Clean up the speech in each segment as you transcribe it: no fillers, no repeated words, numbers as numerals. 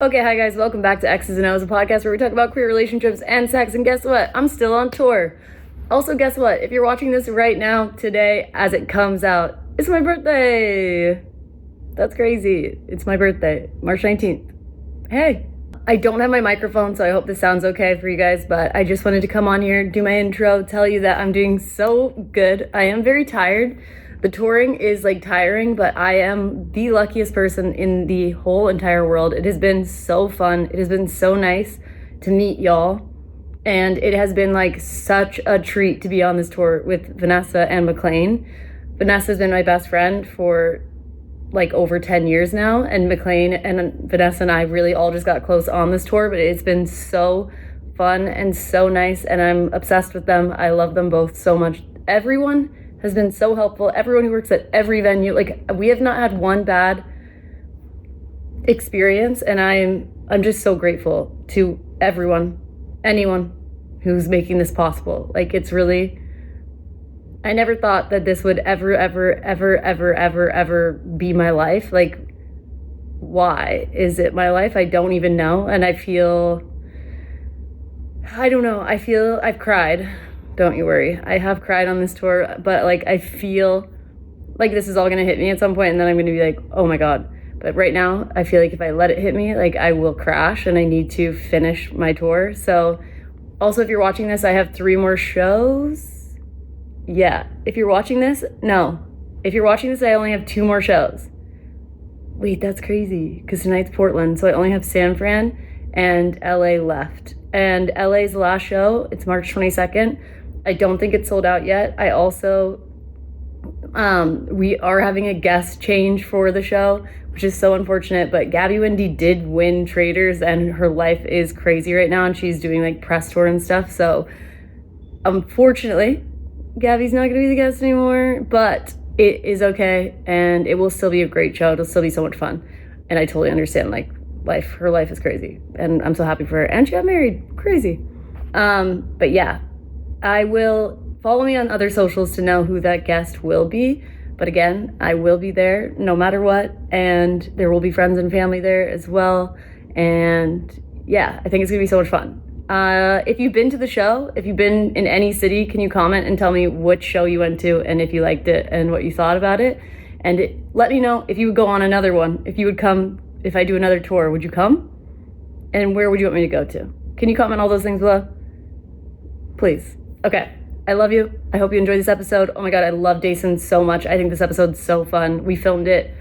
Okay, hi guys, welcome back to Exes and O's, a podcast where we talk about queer relationships and sex, and guess what? I'm still on tour. Also, guess what? If you're watching this right now, today, as it comes out, it's my birthday! That's crazy. It's my birthday, March 19th. Hey! I don't have my microphone, so I hope this sounds okay for you guys, but I just wanted to come on here, do my intro, tell you that I'm doing so good. I am very tired. The touring is tiring, but I am the luckiest person in the whole entire world. It has been so fun. It has been so nice to meet y'all. And it has been such a treat to be on this tour with Vanessa and McLean. Vanessa's been my best friend for over 10 years now. And McLean and Vanessa and I really all just got close on this tour, but it's been so fun and so nice. And I'm obsessed with them. I love them both so much. Everyone has been so helpful. Everyone who works at every venue, we have not had one bad experience, and I'm just so grateful to anyone who's making this possible. It's really, I never thought that this would ever be my life. Why is it my life? I don't even know, and I don't know. I've cried. Don't you worry. I have cried on this tour, but I feel like this is all going to hit me at some point, and then I'm going to be oh my God. But right now, I feel if I let it hit me, I will crash, and I need to finish my tour. So also, if you're watching this, I have 3 more shows. Yeah. If you're watching this, no. If you're watching this, I only have 2 more shows. Wait, that's crazy, because tonight's Portland, so I only have San Fran and LA left. And LA's the last show. It's March 22nd. I don't think it's sold out yet. I also, we are having a guest change for the show, which is so unfortunate, but Gabby Wendy did win Traders, and her life is crazy right now, and she's doing press tour and stuff. So unfortunately, Gabby's not gonna be the guest anymore, but it is okay, and it will still be a great show. It'll still be so much fun. And I totally understand her life is crazy, and I'm so happy for her, and she got married. Crazy. But yeah, I will follow me on other socials to know who that guest will be. But again, I will be there no matter what, and there will be friends and family there as well. And yeah, I think it's gonna be so much fun. If you've been to the show, if you've been in any city, can you comment and tell me which show you went to and if you liked it and what you thought about it? And let me know if you would go on another one. If you would come, if I do another tour, would you come? And where would you want me to go to? Can you comment all those things below? Please. Okay. I love you. I hope you enjoyed this episode. Oh my God, I love Deison so much. I think this episode's so fun. We filmed it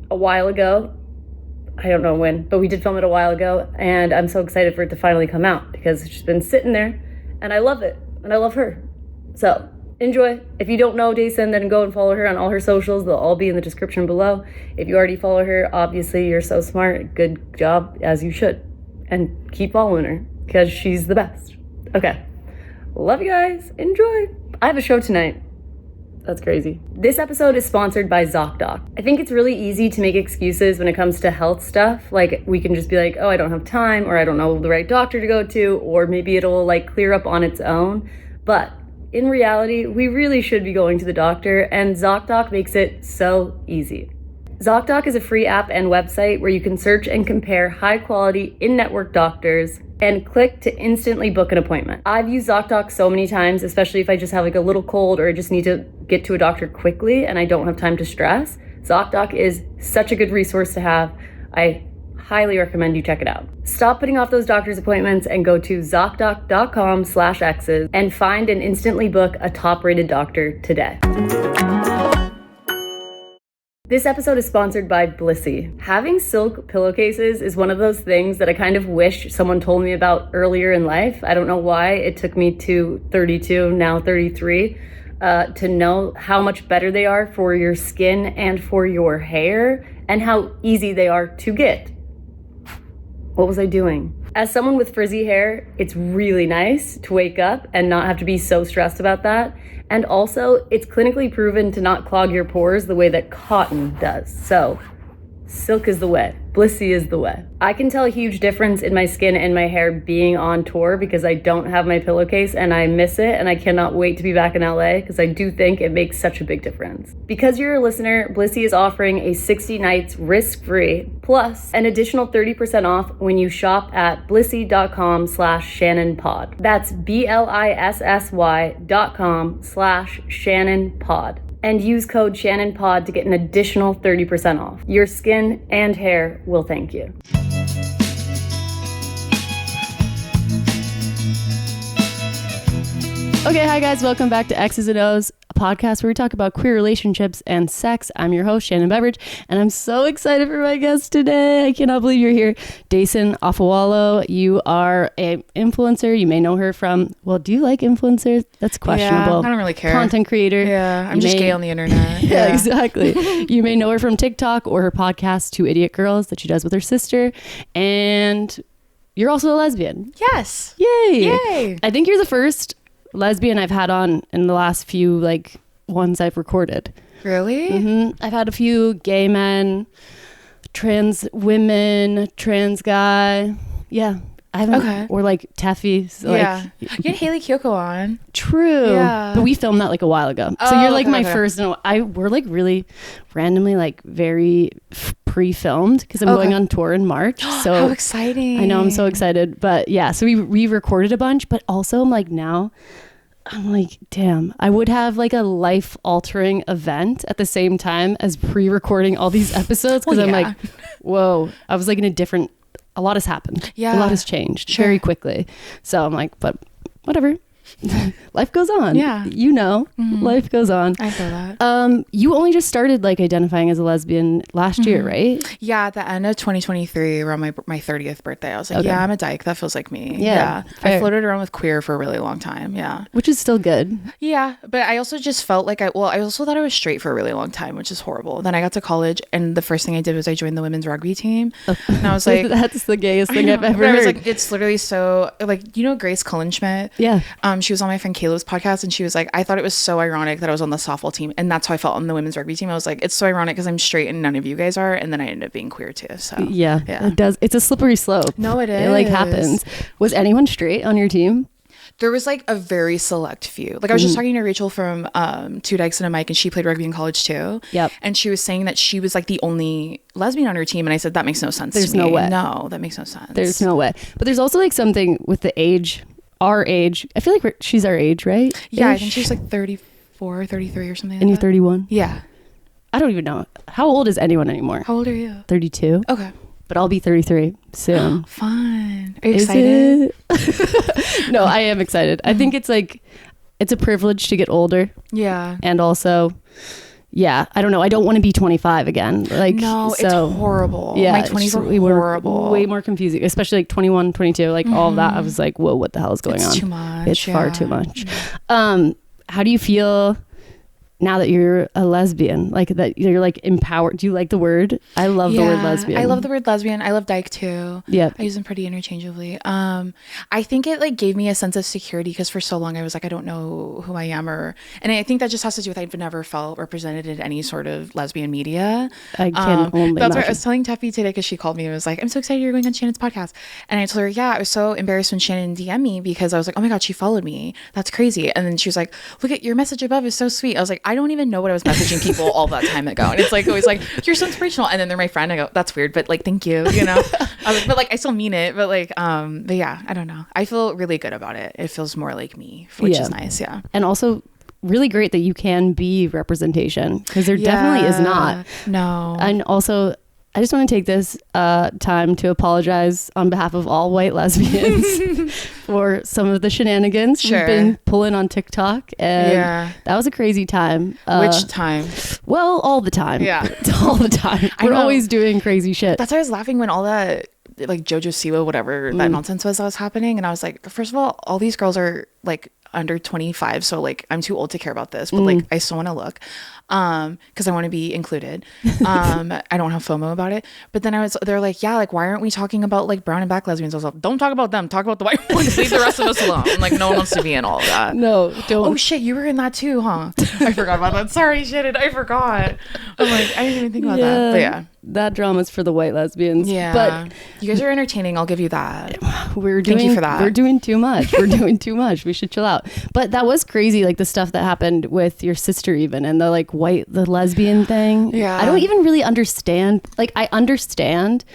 a while ago. I don't know when, but we did film it a while ago, and I'm so excited for it to finally come out because she's been sitting there, and I love it, and I love her. So enjoy. If you don't know Deison, then go and follow her on all her socials. They'll all be in the description below. If you already follow her, obviously you're so smart. Good job, as you should. And keep following her because she's the best. Okay. Love you guys. Enjoy. I have a show tonight. That's crazy. This episode is sponsored by ZocDoc. I think it's really easy to make excuses when it comes to health stuff. We can just be oh, I don't have time, or I don't know the right doctor to go to, or maybe it'll clear up on its own. But in reality, we really should be going to the doctor, and ZocDoc makes it so easy. ZocDoc is a free app and website where you can search and compare high-quality, in-network doctors and click to instantly book an appointment. I've used ZocDoc so many times, especially if I just have a little cold or I just need to get to a doctor quickly and I don't have time to stress. ZocDoc is such a good resource to have. I highly recommend you check it out. Stop putting off those doctor's appointments and go to ZocDoc.com/exes and find and instantly book a top-rated doctor today. This episode is sponsored by Blissy. Having silk pillowcases is one of those things that I kind of wish someone told me about earlier in life. I don't know why it took me to 32, now 33, to know how much better they are for your skin and for your hair, and how easy they are to get. What was I doing? As someone with frizzy hair, it's really nice to wake up and not have to be so stressed about that. And also, it's clinically proven to not clog your pores the way that cotton does. So, silk is the way. Blissy is the way. I can tell a huge difference in my skin and my hair being on tour because I don't have my pillowcase and I miss it, and I cannot wait to be back in LA because I do think it makes such a big difference. Because you're a listener, Blissy is offering a 60 nights risk-free plus an additional 30% off when you shop at blissy.com/ShannonPod. That's BLISSY.com/ShannonPod. And use code ShannonPod to get an additional 30% off. Your skin and hair will thank you. Okay, hi guys, welcome back to X's and O's, a podcast where we talk about queer relationships and sex. I'm your host, Shannon Beveridge, and I'm so excited for my guest today. I cannot believe you're here. Deison Afualo, you are an influencer. You may know her from, well, do you like influencers? That's questionable. Yeah, I don't really care. Content creator. Yeah, I'm just gay on the internet. Yeah, exactly. You may know her from TikTok or her podcast, Two Idiot Girls, that she does with her sister. And you're also a lesbian. Yes. Yay. I think you're the first lesbian I've had on in the last few ones I've recorded. Really? Mm-hmm. I've had a few gay men, trans women, trans guy. Yeah. I haven't, okay. Or Teffy. Yeah. You had Haley Kyoko on. True. Yeah. But we filmed that a while ago. So you're my first. And we're really randomly very pre-filmed because I'm going on tour in March. So how exciting. I know, I'm so excited. But yeah, so we recorded a bunch, but also I'm damn, I would have a life-altering event at the same time as pre-recording all these episodes because I'm whoa, I was in a different, a lot has happened. Yeah. A lot has changed very quickly. So I'm but whatever. Life goes on. Yeah. Life goes on. I feel that. You only just started identifying as a lesbian last year, right? Yeah, at the end of 2023, around my 30th birthday, I was like, yeah, I'm a dyke. That feels like me. Yeah. I floated around with queer for a really long time. Yeah. Which is still good. Yeah. But I also just felt I also thought I was straight for a really long time, which is horrible. Then I got to college and the first thing I did was I joined the women's rugby team. And I was like, that's the gayest thing I've ever heard. I was it's literally so Grace Cullenschmidt? Yeah. She was on my friend Kayla's podcast and she was like, I thought it was so ironic that I was on the softball team, and that's how I felt on the women's rugby team. I was like, it's so ironic because I'm straight and none of you guys are, and then I ended up being queer too. So yeah, it does. It's a slippery slope. No, it is. It happens. Was anyone straight on your team? There was a very select few. I was just talking to Rachel from Two Dykes and a Mic, and she played rugby in college too. Yep. And she was saying that she was the only lesbian on her team, and I said that makes no sense. There's to me. No way. No, that makes no sense. There's no way. But there's also something with the age. Our age. I feel she's our age, right? Yeah, I think she's 34, 33 or something. And you're 31? Yeah. I don't even know. How old is anyone anymore? How old are you? 32. Okay. But I'll be 33 soon. Fun. Are you excited? No, I am excited. I think it's it's a privilege to get older. Yeah. And also, yeah, I don't know. I don't want to be 25 again. No, it's horrible. Yeah, my 20s were horrible. Way more confusing, especially 21, 22, all of that. I was whoa, what the hell is going on? It's too much. It's far too much. How do you feel now that you're a lesbian? That you're empowered? Do you like the word? I love the word lesbian. I love the word lesbian. I love dyke too. Yeah, I use them pretty interchangeably. I think it gave me a sense of security because for so long I was I don't know who I am, and I think that just has to do with I've never felt represented in any sort of lesbian media. I can only that's imagine. what I was telling Teffy today because she called me and was like, I'm so excited you're going on Shannon's podcast. And I told her, yeah, I was so embarrassed when Shannon DM'd me because I was like, oh my God, she followed me. That's crazy. And then she was like, look at your message above is so sweet. I was like, I don't even know what I was messaging people all that time ago, and it's always you're so inspirational, and then they're my friend. I go, that's weird, but thank you, I was but I still mean it, but yeah, I don't know, I feel really good about it. It feels more like me, which is nice. Yeah. And also really great that you can be representation because there definitely is not. No. And also I just want to take this time to apologize on behalf of all white lesbians for some of the shenanigans we've been pulling on TikTok. And that was a crazy time. Which time? Well, all the time. Yeah. All the time. We're always doing crazy shit. That's why I was laughing when all that Jojo Siwa, whatever that nonsense was that was happening. And I was like, first of all these girls are under 25, so like I'm too old to care about this, but like I still want to look because I want to be included. I don't have FOMO about it. But then they're like, yeah, like why aren't we talking about like brown and black lesbians? I was like, don't talk about them, talk about the white ones. Leave the rest of us alone. Like no one wants to be in all of that. No, don't. Oh shit, you were in that too, huh? I forgot about that. Sorry, Shannon, I forgot. I'm like, I didn't even think about that. But yeah, that drama's for the white lesbians. Yeah, but you guys are entertaining, I'll give you that. Thank you for that. We're doing too much. We should chill out. But that was crazy, like the stuff that happened with your sister even, and the like the lesbian thing. Yeah, I don't even really understand. Like I understand,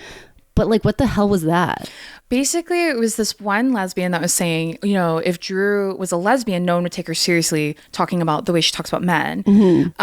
but like what the hell was that? Basically, it was this one lesbian that was saying, you know, if Drew was a lesbian, no one would take her seriously, talking about the way she talks about men,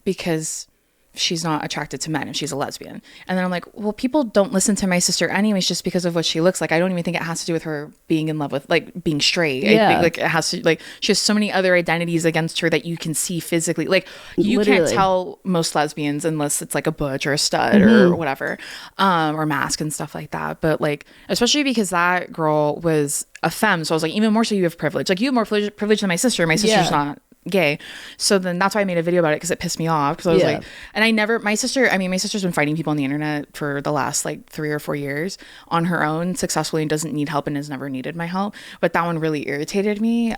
because she's not attracted to men if she's a lesbian. And then I'm like, well, people don't listen to my sister anyways just because of what she looks like. I don't even think it has to do with her being in love with like being straight. I think like it has to, like she has so many other identities against her that you can see physically. Like you can't tell most lesbians unless it's like a butch or a stud or whatever, or mask and stuff like that. But like, especially because that girl was a femme, so I was like, even more so you have privilege. Like you have more privilege than my sister. My sister's not gay, so then that's why I made a video about it, because it pissed me off, because I was like, and my sister's been fighting people on the internet for the last like 3 or 4 years on her own successfully, and doesn't need help and has never needed my help, but that one really irritated me,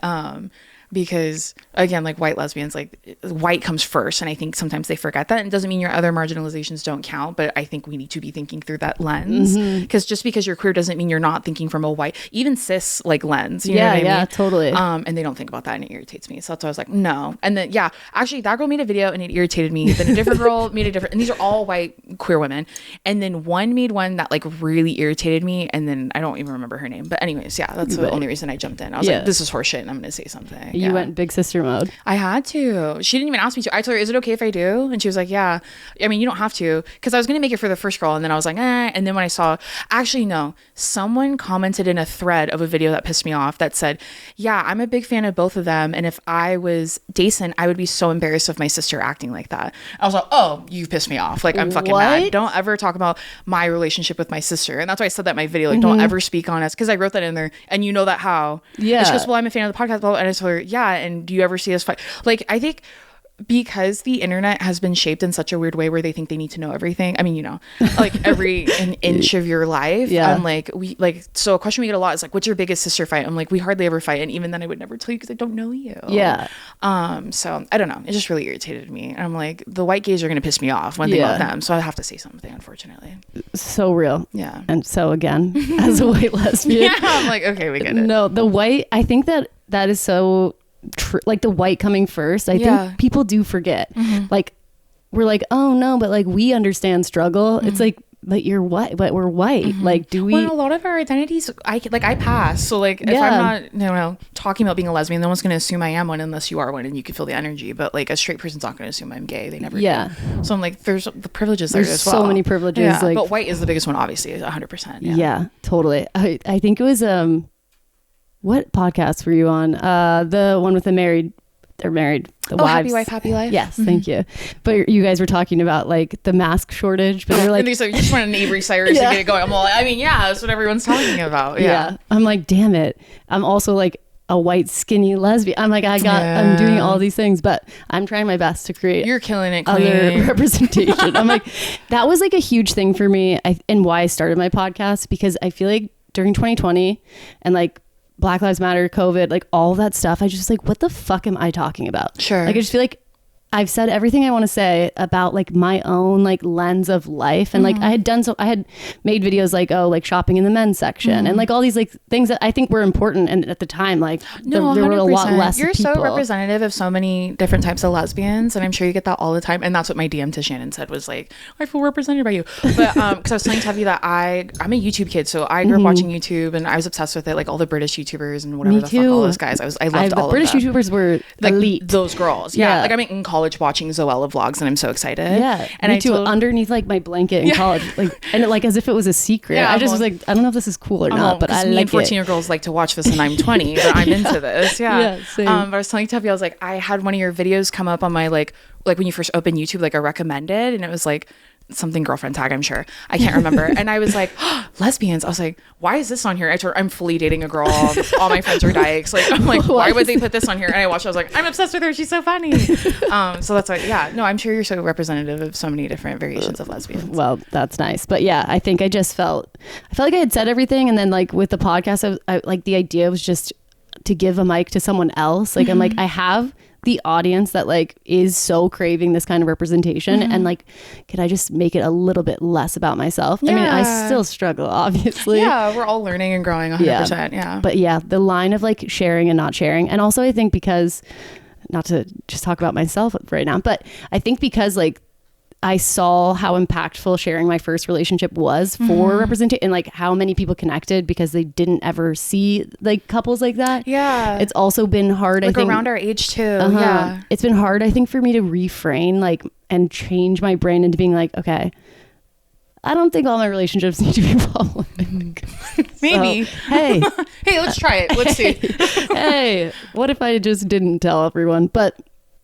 because again, like white lesbians, like white comes first, and I think sometimes they forget that. And it doesn't mean your other marginalizations don't count, but I think we need to be thinking through that lens, because just because you're queer doesn't mean you're not thinking from a white, even cis like lens, you know what I mean? Totally. And they don't think about that, and it irritates me. So that's why I was like, no. And then actually that girl made a video and it irritated me, then a different girl made a different, and these are all white queer women, and then one made one that like really irritated me, and then I don't even remember her name, but anyways, that's the only reason I jumped in. I was like, this is horseshit, and I'm gonna say something. You went big sister mode. I had to. She didn't even ask me to. I told her, is it okay if I do? And she was like, yeah. I mean, you don't have to, because I was going to make it for the first girl, and then I was like, eh. And then when I saw, actually, no, someone commented in a thread of a video that pissed me off that said, yeah, I'm a big fan of both of them, and if I was Deison, I would be so embarrassed of my sister acting like that. I was like, oh, you pissed me off. Like, I'm fucking mad. Don't ever talk about my relationship with my sister. And that's why I said that in my video. Like, don't ever speak on us, because I wrote that in there, and you know that how. Yeah. And she goes, well, I'm a fan of the podcast, blah, blah. And I told her, yeah, and do you ever see us fight? Like, I think because the internet has been shaped in such a weird way where they think they need to know everything. I mean, you know, like every an inch of your life. Yeah. I'm like, so a question we get a lot is like, what's your biggest sister fight? I'm like, we hardly ever fight. And even then I would never tell you because I don't know you. Yeah. So I don't know. It just really irritated me. And I'm like, the white gays are going to piss me off when they love them. So I have to say something, unfortunately. So real. Yeah. And so again, as a white lesbian. I'm like, okay, we get it. No, the white, I think that is so like the white coming first. I think people do forget. Like we're like, oh no, but like we understand struggle. It's like, but you're white, but we're white. Like, do we? Well, a lot of our identities, I pass. So like, if I'm not, talking about being a lesbian, no one's going to assume I am one unless you are one, and you can feel the energy. But like, a straight person's not going to assume I'm gay. They never do. So I'm like, there's the privileges there as well. So many privileges. Yeah, like, but white is the biggest one, obviously, 100%. Yeah, totally. I think it was what podcast were you on? The one with the married. They're married. The wives. Happy Wife, Happy Life. Yes, thank you. But you guys were talking about like the mask shortage, but they're like, and they said, you just want an Avery Cyrus to get it going. I'm all, I mean, that's what everyone's talking about. Yeah. I'm like, damn it. I'm also like a white skinny lesbian. I'm like, I'm doing all these things, but I'm trying my best to create. You're killing it, other representation. I'm like, that was like a huge thing for me, and why I started my podcast, because I feel like during 2020 and like Black Lives Matter, COVID, like all that stuff, I just like, what the fuck am I talking about? Sure. Like, I just feel like I've said everything I want to say about like my own like lens of life. And like I had made videos like, like shopping in the men's section and like all these like things that I think were important. And at the time, like there were a lot less You're people. So representative of so many different types of lesbians. And I'm sure you get that all the time. And that's what my DM to Shannon said, was like, I feel represented by you. But because I was telling Tavi that I'm a YouTube kid. So I grew up watching YouTube, and I was obsessed with it. Like all the British YouTubers and whatever fuck all those guys. I loved all of them. The British YouTubers were like elite. Those girls. Yeah. Like I'm in college watching Zoella vlogs, and I'm so excited. Yeah. And me too. Underneath like my blanket in college, like, and like as if it was a secret. I just was like, I don't know if this is cool or not, but I like it. 14-year-old girls like to watch this, and I'm 20, but I'm into this. Yeah. But I was telling Tuffy, I was like, I had one of your videos come up on my like when you first opened YouTube, like a recommended, and it was like something girlfriend tag, I'm sure. I can't remember. And I was like, lesbians. I was like, why is this on here? I'm fully dating a girl. All my friends are dykes. Like, I'm like, why would they put this on here? And I watched it. I was like, I'm obsessed with her. She's so funny. So that's why, yeah. No, I'm sure you're so representative of so many different variations of lesbians. Well, that's nice. But yeah, I think I felt like I had said everything. And then like with the podcast, I like the idea was just to give a mic to someone else. Like, I'm like, I have the audience that like is so craving this kind of representation, and like, can I just make it a little bit less about myself? I mean, I still struggle, obviously. Yeah, we're all learning and growing 100%. Yeah. But yeah, the line of like sharing and not sharing. And also I think because, not to just talk about myself right now, but I think because like I saw how impactful sharing my first relationship was for representation, and like how many people connected because they didn't ever see like couples like that. Yeah. It's also been hard, like I think, around our age too. Yeah. It's been hard, I think, for me to refrain like and change my brain into being like, okay, I don't think all my relationships need to be public. Maybe. So, hey. Hey, let's try it. Let's see. Hey, what if I just didn't tell everyone? But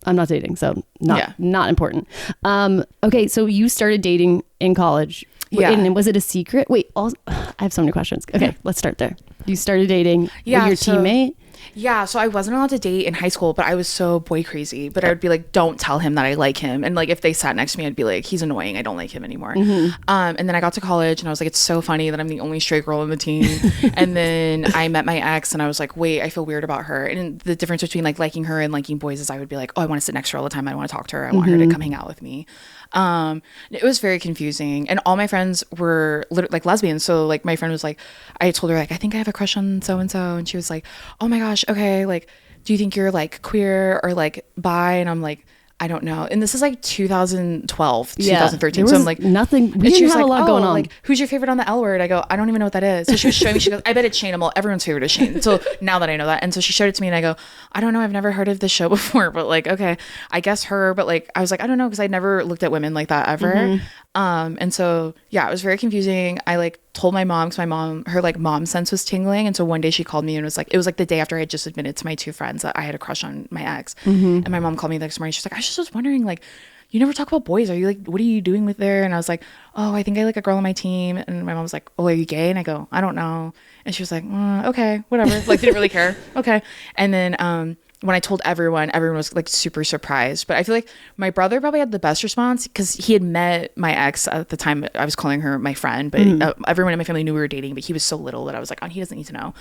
I'm not dating, so not important. Okay, so you started dating in college. Yeah. And was it a secret? Wait, I have so many questions. Okay, let's start there. You started dating with your teammate? Yeah, so I wasn't allowed to date in high school, but I was so boy crazy. But I would be like, don't tell him that I like him. And like, if they sat next to me, I'd be like, he's annoying. I don't like him anymore. And then I got to college and I was like, it's so funny that I'm the only straight girl on the team. And then I met my ex and I was like, wait, I feel weird about her. And the difference between like liking her and liking boys is I would be like, oh, I want to sit next to her all the time. I want to talk to her. I want her to come hang out with me. It was very confusing, and all my friends were like lesbians. So like my friend was like, I told her like, I think I have a crush on so and so, and she was like, oh my gosh, okay, like, do you think you're like queer or like bi? And I'm like, I don't know. And this is like 2012, 2013. So I'm like, nothing. We didn't have a lot going on. Like, who's your favorite on the L Word? I go, I don't even know what that is. So she was showing me, she goes, I bet it's Shane. I'm all, everyone's favorite is Shane. So now that I know that. And so she showed it to me and I go, I don't know. I've never heard of this show before, but like, okay, I guess her. But like, I was like, I don't know. Cause I never looked at women like that ever. And so, yeah, it was very confusing. I like told my mom, cause my mom, her like mom sense was tingling. And so one day she called me and was like, it was like the day after I had just admitted to my two friends that I had a crush on my ex. And my mom called me the next morning. She's like, I just was wondering, like, you never talk about boys. Are you like, what are you doing with there? And I was like, oh, I think I like a girl on my team. And my mom was like, oh, are you gay? And I go, I don't know. And she was like, okay, whatever. Like, didn't really care. Okay. And then, when I told everyone was like super surprised. But I feel like my brother probably had the best response because he had met my ex at the time. I was calling her my friend, but everyone in my family knew we were dating, but he was so little that I was like, oh, he doesn't need to know.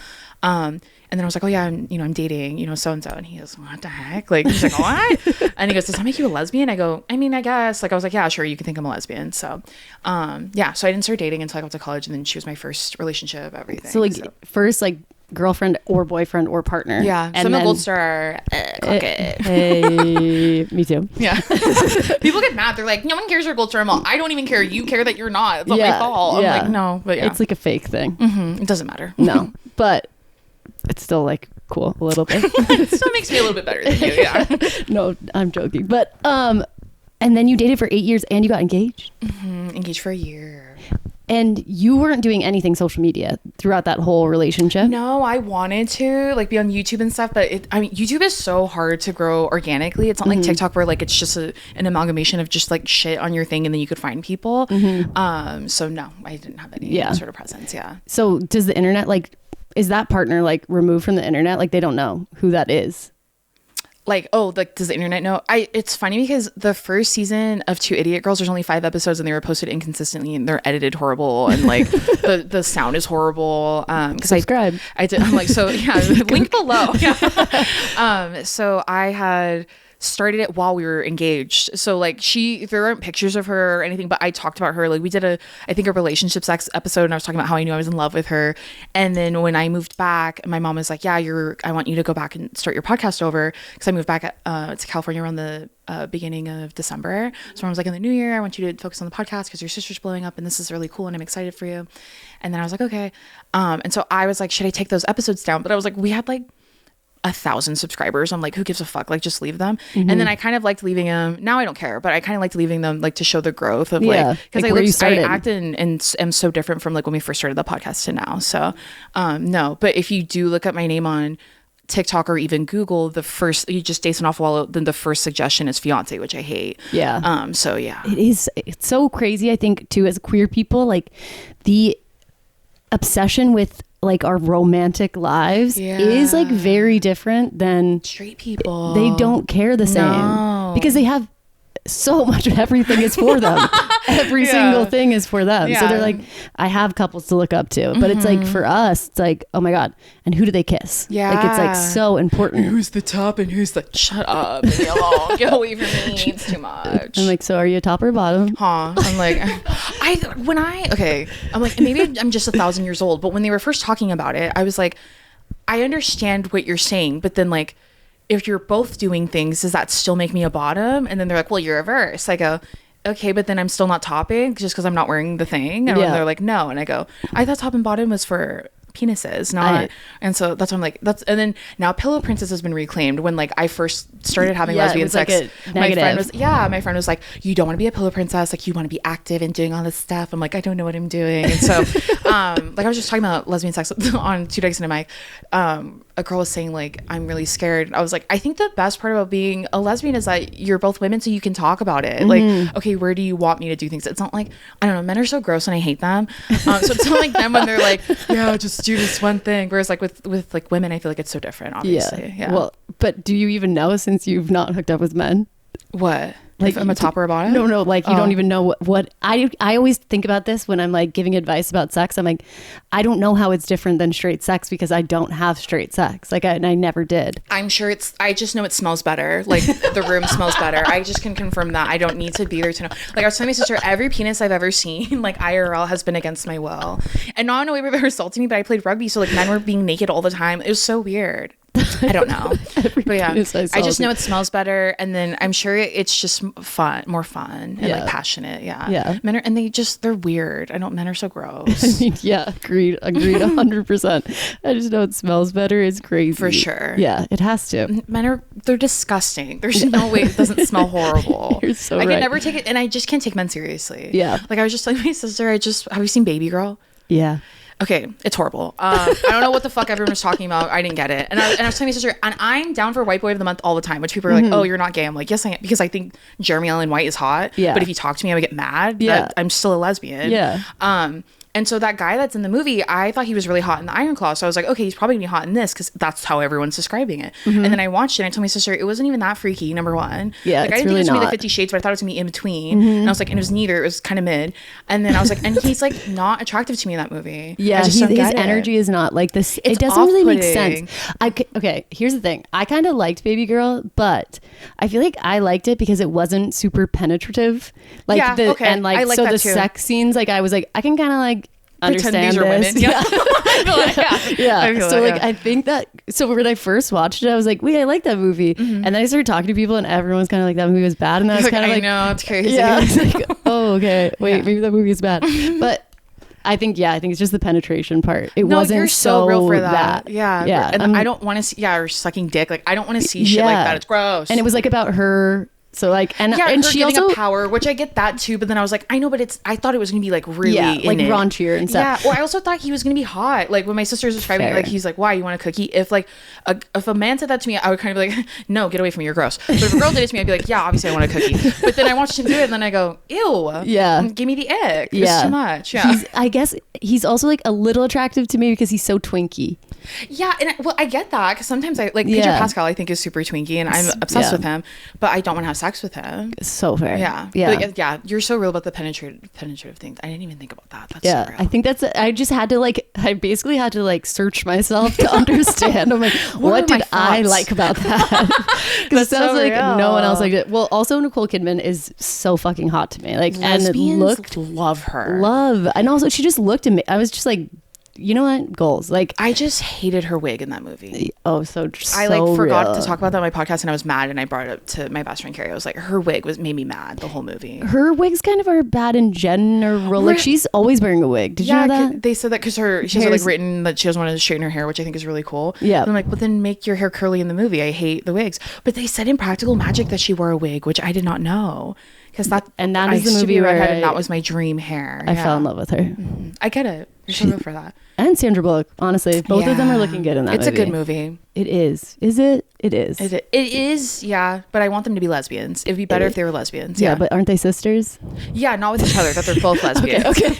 And then I was like, oh yeah, I'm dating, so-and-so. And he goes, what the heck? Like, he's like, what? And he goes, does that make you a lesbian? I go, I mean, I guess. Like, I was like, yeah, sure, you can think I'm a lesbian. So, yeah. So I didn't start dating until I got to college, and then she was my first relationship, everything. So like first, like, girlfriend or boyfriend or partner. Yeah. And so I'm then, a gold star. Hey, me too. Yeah. People get mad. They're like, no one cares you're a gold star. I'm all, I don't even care. You care that you're not. It's not my fault. I'm like, no. But yeah. It's like a fake thing. It doesn't matter. No. But it's still like cool a little bit. It still makes me a little bit better than you. Yeah. No, I'm joking. But and then you dated for 8 years and you got engaged. Engaged for a year. And you weren't doing anything social media throughout that whole relationship? No, I wanted to like be on YouTube and stuff, but YouTube is so hard to grow organically. It's not like TikTok where like it's just an amalgamation of just like shit on your thing and then you could find people. So no, I didn't have any sort of presence. Yeah. So does the internet like, is that partner like removed from the internet? Like they don't know who that is? Like, oh, like, does the internet know? It's funny because the first season of Two Idiot Girls, there's only 5 episodes and they were posted inconsistently and they're edited horrible and like the sound is horrible. Cause subscribe. I did. I'm like, so yeah, link below. Yeah. So I had started it while we were engaged. So like there aren't pictures of her or anything, but I talked about her. Like we did a relationships episode and I was talking about how I knew I was in love with her. And then when I moved back, my mom was like, yeah, I want you to go back and start your podcast over. Cause I moved back to California around the beginning of December. So I was like, in the new year, I want you to focus on the podcast because your sister's blowing up and this is really cool and I'm excited for you. And then I was like, okay. And so I was like, should I take those episodes down? But I was like, we had like 1,000 subscribers. I'm like, who gives a fuck? Like, just leave them. And then I kind of liked leaving them. Now I don't care, but I kind of liked leaving them like to show the growth of like, because I act and am so different from like when we first started the podcast to now. So no, but if you do look at my name on TikTok or even Google, the first, you just Deison Afualo, then the first suggestion is fiance, which I hate. Yeah. So yeah. It's so crazy, I think, too, as queer people, like the obsession with like our romantic lives is like very different than straight people. They don't care the same because they have so much of everything is for them. Every single thing is for them. So they're like, I have couples to look up to, but it's like for us, it's like, oh my God. And who do they kiss? Yeah. Like it's like so important. Who's the top and who's the shut up, leave me alone, get away from me, it's too much. I'm like, so are you a top or a bottom? I'm like, I'm like, maybe I'm just 1,000 years old, but when they were first talking about it, I was like, I understand what you're saying, but then like, if you're both doing things, does that still make me a bottom? And then they're like, well, you're a verse. I go, okay, but then I'm still not topping just because I'm not wearing the thing. And they're like, no. And I go, I thought top and bottom was for penises, not. And so that's what I'm like, and then now Pillow Princess has been reclaimed. When like I first started having lesbian sex, like my friend was like, you don't want to be a pillow princess, like you want to be active and doing all this stuff. I'm like, I don't know what I'm doing. And so like I was just talking about lesbian sex on 2 Days in a Mic. A girl was saying like, I'm really scared. I was like, I think the best part about being a lesbian is that you're both women, so you can talk about it. Like, okay, where do you want me to do things? It's not like, I don't know, men are so gross and I hate them. So it's not like them when they're like, yeah, just do this one thing. Whereas like with like women, I feel like it's so different, obviously. Yeah. Well, but do you even know, since you've not hooked up with men? What? Like if I'm a top or a bottom? No, like you don't even know what I always think about this when I'm like giving advice about sex. I'm like, I don't know how it's different than straight sex because I don't have straight sex. Like I never did. I'm sure I just know it smells better. Like the room smells better. I just can confirm that. I don't need to be there to know. Like I was telling my sister, every penis I've ever seen, like IRL, has been against my will. And not in a way where they're assaulting me, but I played rugby. So like men were being naked all the time. It was so weird. I don't know. But yeah, I just know it smells better. And then I'm sure it's just more fun and like passionate. Yeah. Men are, they're weird. Men are so gross. I mean, yeah, agreed 100%. I just know it smells better. It's crazy. For sure. Yeah, it has to. They're disgusting. There's no way it doesn't smell horrible. You're so I right. can never take it, and I just can't take men seriously. Yeah. Like I was just telling my sister, have you seen Baby Girl? Yeah. Okay, it's horrible. I don't know what the fuck everyone was talking about. I didn't get it. And I was telling my sister, and I'm down for White Boy of the Month all the time, which people are like, oh, you're not gay. I'm like, yes, I am, because I think Jeremy Allen White is hot. Yeah. But if he talked to me, I would get mad. Yeah. I'm still a lesbian. Yeah. And so that guy that's in the movie, I thought he was really hot in the Iron Claw. So I was like, okay, he's probably gonna be hot in this because that's how everyone's describing it. And then I watched it and I told my sister, it wasn't even that freaky, number one. Yeah, like I didn't think it was gonna be like 50 Shades, but I thought it was gonna be in between. And I was like, and it was neither. It was kind of mid. And then I was like, and he's like not attractive to me in that movie. Yeah, his energy is not like this. It doesn't really make sense. Okay, here's the thing. I kind of liked Baby Girl, but I feel like I liked it because it wasn't super penetrative. Like and like I like so the too. Sex scenes, like I was like, I can kind of like understand these are this. women. Yeah. I think that, so when I first watched it, I was like, wait, I like that movie. And then I started talking to people and everyone's kind of like, that movie was bad. And I was kind of like, I know, it's crazy. Yeah, I was like, oh, okay. Wait, maybe that movie is bad. But I think it's just the penetration part. It wasn't you're so real for that. Yeah. Yeah. And I don't want to see, or sucking dick. Like, I don't want to see shit like that. It's gross. And it was like about her. So like, and she giving also up power, which I get that too. But then I was like, I know, but I thought it was gonna be like really like raunchier and stuff. Yeah. Well, I also thought he was gonna be hot. Like when my sister was describing it, like he's like, why, you want a cookie? If like if a man said that to me, I would kind of be like, no, get away from me, you're gross. But if a girl did it to me, I'd be like, yeah, obviously I want a cookie. But then I watched him do it, and then I go, ew. Yeah. Give me the ick. It's too much. Yeah. I guess he's also like a little attractive to me because he's so twinky. Yeah, and I get that because sometimes I like Pedro Pascal. I think is super twinky, and I'm obsessed with him. But I don't want to have sex with him. So fair. Yeah. But, you're so real about the penetrative things. I didn't even think about that. That's so real. I think I just had to I basically had to search myself to understand. I'm like, what did I like about that? Because it sounds like no one else liked it. Well, also Nicole Kidman is so fucking hot to me. Like, lesbians love her. And also she just looked at me. I was just like, you know what? Goals. Like, I just hated her wig in that movie. Oh, so I forgot to talk about that on my podcast, and I was mad, and I brought it up to my best friend Carrie. I was like, her wig made me mad the whole movie. Her wigs kind of are bad in general. Like, she's always wearing a wig. Did you know that? They said that because she has written that she doesn't want to straighten her hair, which I think is really cool. Yeah. And I'm like, but then make your hair curly in the movie. I hate the wigs. But they said in Practical Magic that she wore a wig, which I did not know. because that And that I is the used to movie be a where redhead, and that was my dream hair. I fell in love with her. I get it. You're so good for that. And Sandra Bullock, honestly, both of them are looking good in that It's movie. a good movie. It is. Is it? It is. It is, yeah. But I want them to be lesbians. It'd be better if they were lesbians. Yeah, but aren't they sisters? Yeah, not with each other. That they're both lesbians. Okay.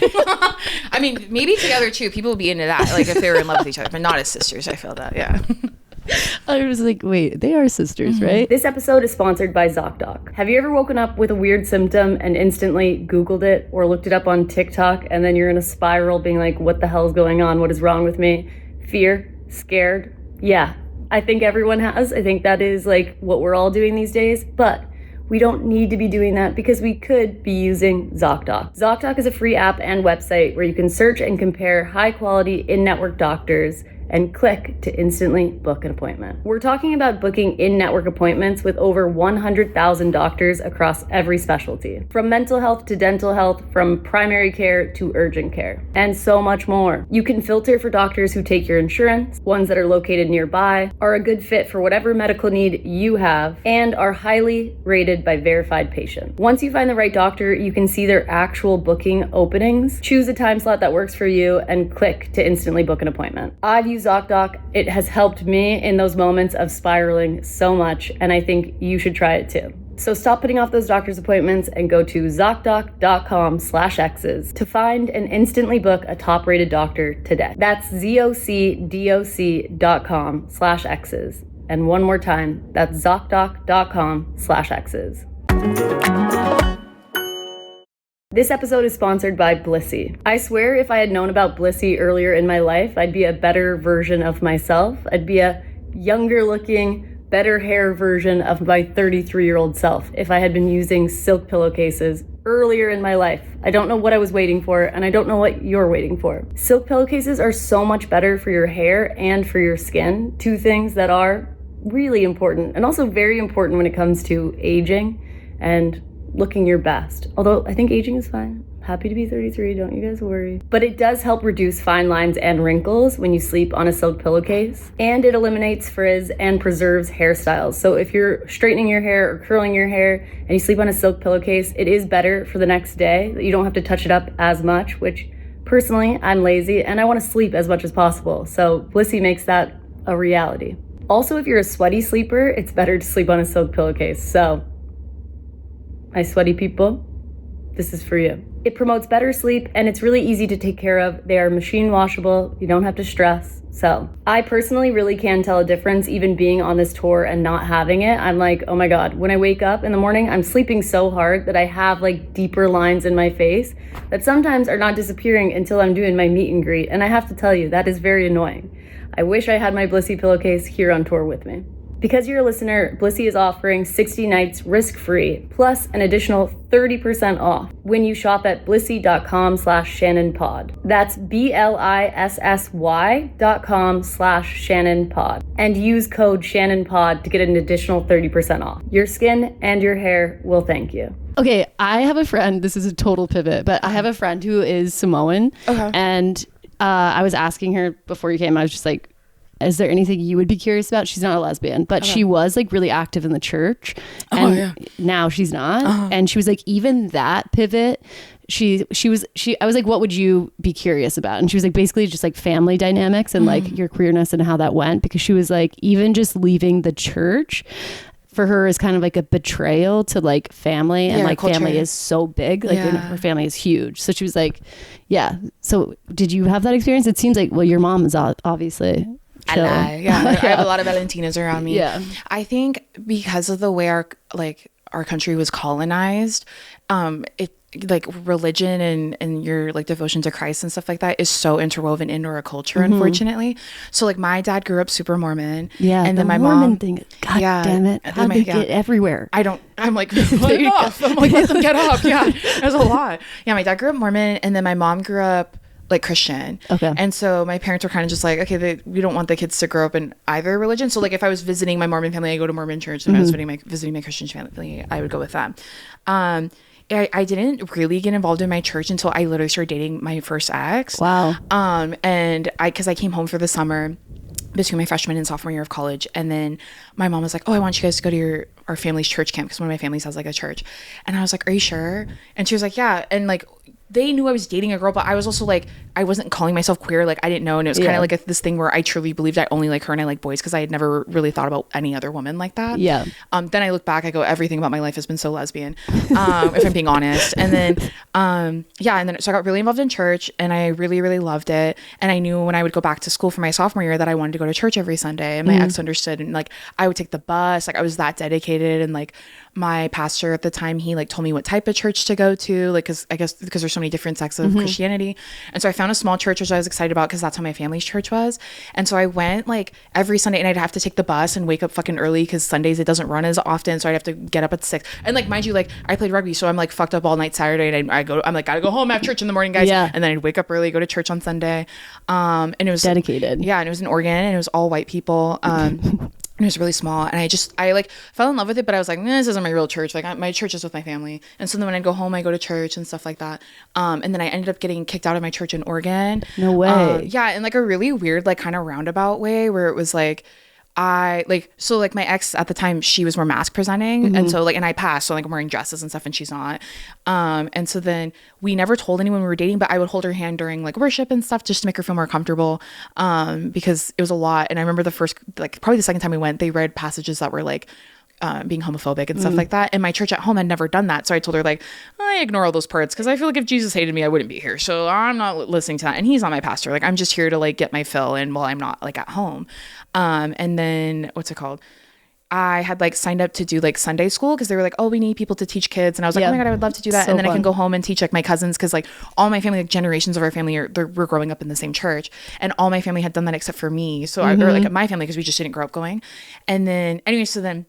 I mean, maybe together too. People would be into that, like if they were in love with each other, but not as sisters. I feel that. Yeah. I was like, wait, they are sisters, right? This episode is sponsored by ZocDoc. Have you ever woken up with a weird symptom and instantly Googled it or looked it up on TikTok, and then you're in a spiral being like, what the hell is going on? What is wrong with me? Fear? Scared? Yeah, I think everyone has. I think that is like what we're all doing these days, but we don't need to be doing that because we could be using ZocDoc. ZocDoc is a free app and website where you can search and compare high-quality in-network doctors and click to instantly book an appointment. We're talking about booking in-network appointments with over 100,000 doctors across every specialty, from mental health to dental health, from primary care to urgent care, and so much more. You can filter for doctors who take your insurance, ones that are located nearby, are a good fit for whatever medical need you have, and are highly rated by verified patients. Once you find the right doctor, you can see their actual booking openings, choose a time slot that works for you, and click to instantly book an appointment. I've used ZocDoc. It has helped me in those moments of spiraling so much, and I think you should try it too. So stop putting off those doctor's appointments and go to ZocDoc.com/exes to find and instantly book a top-rated doctor today. That's ZocDoc.com/exes. And one more time, that's ZocDoc.com/exes. This episode is sponsored by Blissy. I swear if I had known about Blissy earlier in my life, I'd be a better version of myself. I'd be a younger looking, better hair version of my 33-year-old self if I had been using silk pillowcases earlier in my life. I don't know what I was waiting for, and I don't know what you're waiting for. Silk pillowcases are so much better for your hair and for your skin, two things that are really important and also very important when it comes to aging and looking your best. Although I think aging is fine. Happy to be 33, don't you guys worry. But it does help reduce fine lines and wrinkles when you sleep on a silk pillowcase. And it eliminates frizz and preserves hairstyles. So if you're straightening your hair or curling your hair and you sleep on a silk pillowcase, it is better for the next day. You don't have to touch it up as much, which personally, I'm lazy and I want to sleep as much as possible. So Blissy makes that a reality. Also, if you're a sweaty sleeper, it's better to sleep on a silk pillowcase. So my sweaty people, this is for you. It promotes better sleep and it's really easy to take care of. They are machine washable. You don't have to stress. So I personally really can tell a difference even being on this tour and not having it. I'm like, oh my God, when I wake up in the morning, I'm sleeping so hard that I have like deeper lines in my face that sometimes are not disappearing until I'm doing my meet and greet. And I have to tell you, that is very annoying. I wish I had my Blissy pillowcase here on tour with me. Because you're a listener, Blissy is offering 60 nights risk-free, plus an additional 30% off when you shop at blissy.com/ShannonPod. That's BLISSY.com/ShannonPod. And use code ShannonPod to get an additional 30% off. Your skin and your hair will thank you. Okay, I have a friend, this is a total pivot, but I have a friend who is Samoan. Okay. And I was asking her before you came, I was just like, is there anything you would be curious about? She's not a lesbian, but she was like really active in the church, and now she's not. And she was like, even that pivot, I was like, what would you be curious about? And she was like, basically just like family dynamics and like your queerness and how that went, because she was like, even just leaving the church for her is kind of like a betrayal to like family, and like culture. Family is so big, like her family is huge. So she was like, yeah. So did you have that experience? It seems like, well, your mom is obviously chill. I have a lot of Valentinas around me. Yeah. I think because of the way our country was colonized, it like religion and your like devotion to Christ and stuff like that is so interwoven into our culture, unfortunately. So like my dad grew up super Mormon. Yeah. And then my Mormon mom thing. God damn it. How they get everywhere? I'm like, let it off. I'm like, let them get up. Yeah. There's a lot. Yeah. My dad grew up Mormon, and then my mom grew up like Christian. Okay. And so my parents were kind of just like, okay, we don't want the kids to grow up in either religion. So like if I was visiting my Mormon family, I go to Mormon church. And if I was visiting my Christian family, I would go with them. I didn't really get involved in my church until I literally started dating my first ex. Wow. Because I came home for the summer between my freshman and sophomore year of college. And then my mom was like, oh, I want you guys to go to our family's church camp, because one of my families has like a church. And I was like, are you sure? And she was like, yeah. And like, they knew I was dating a girl, but I was also like, I wasn't calling myself queer. Like, I didn't know. And it was kind of like this thing where I truly believed I only like her and I like boys, because I had never really thought about any other woman like that. Yeah. Then I look back, I go, everything about my life has been so lesbian, if I'm being honest. And then, and then so I got really involved in church, and I really, really loved it. And I knew when I would go back to school for my sophomore year that I wanted to go to church every Sunday. And my ex understood, and like, I would take the bus. Like, I was that dedicated. And like, my pastor at the time, he like told me what type of church to go to, like, because I guess because there's so many different sects of Christianity. And so I found a small church, which I was excited about, because that's how my family's church was. And so I went like every Sunday, and I'd have to take the bus and wake up fucking early, because Sundays it doesn't run as often, so I'd have to get up at 6. And like, mind you, like, I played rugby, so I'm like fucked up all night Saturday, and I'm like, gotta go home, have church in the morning, guys. And then I'd wake up early, go to church on Sunday. And it was dedicated. Yeah, and it was in Oregon, and it was all white people. It was really small, and I like fell in love with it, but I was like, this isn't my real church. Like, my church is with my family. And so then when I go home, I go to church and stuff like that. And then I ended up getting kicked out of my church in Oregon. No way. Yeah, in like a really weird, like, kind of roundabout way, where it was like, my ex at the time, she was more mask presenting, and so like, and I passed, so like, I'm wearing dresses and stuff, and she's not. And so then we never told anyone we were dating, but I would hold her hand during like worship and stuff, just to make her feel more comfortable, because it was a lot. And I remember probably the second time we went, they read passages that were like being homophobic and stuff like that, and my church at home had never done that. So I told her, like, I ignore all those parts, because I feel like if Jesus hated me, I wouldn't be here, so I'm not listening to that, and he's not my pastor. Like, I'm just here to like get my fill in while I'm not like at home. And then what's it called, I had like signed up to do like Sunday school, because they were like, oh, we need people to teach kids, and I was like, oh my God, I would love to do that. So and then fun. I can go home and teach like my cousins, because like all my family, like generations of our family we're growing up in the same church, and all my family had done that except for me. So or like my family, because we just didn't grow up going. And then anyway, so then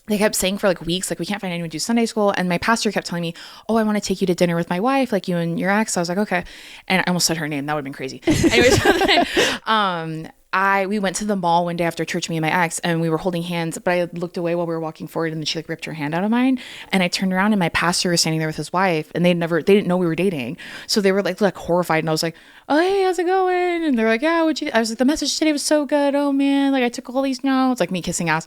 they kept saying for like weeks, like, we can't find anyone to do Sunday school. And my pastor kept telling me, oh, I want to take you to dinner with my wife, like you and your ex. So I was like, okay. And I almost said her name. That would have been crazy. Anyways, so then, we went to the mall one day after church, me and my ex, and we were holding hands, but I looked away while we were walking forward, and then she like ripped her hand out of mine. And I turned around, and my pastor was standing there with his wife, and they didn't know we were dating. So they were like horrified. And I was like, oh, hey, how's it going? And they're like, yeah, I was like, the message today was so good. Oh man, like I took all these notes, like me kissing ass.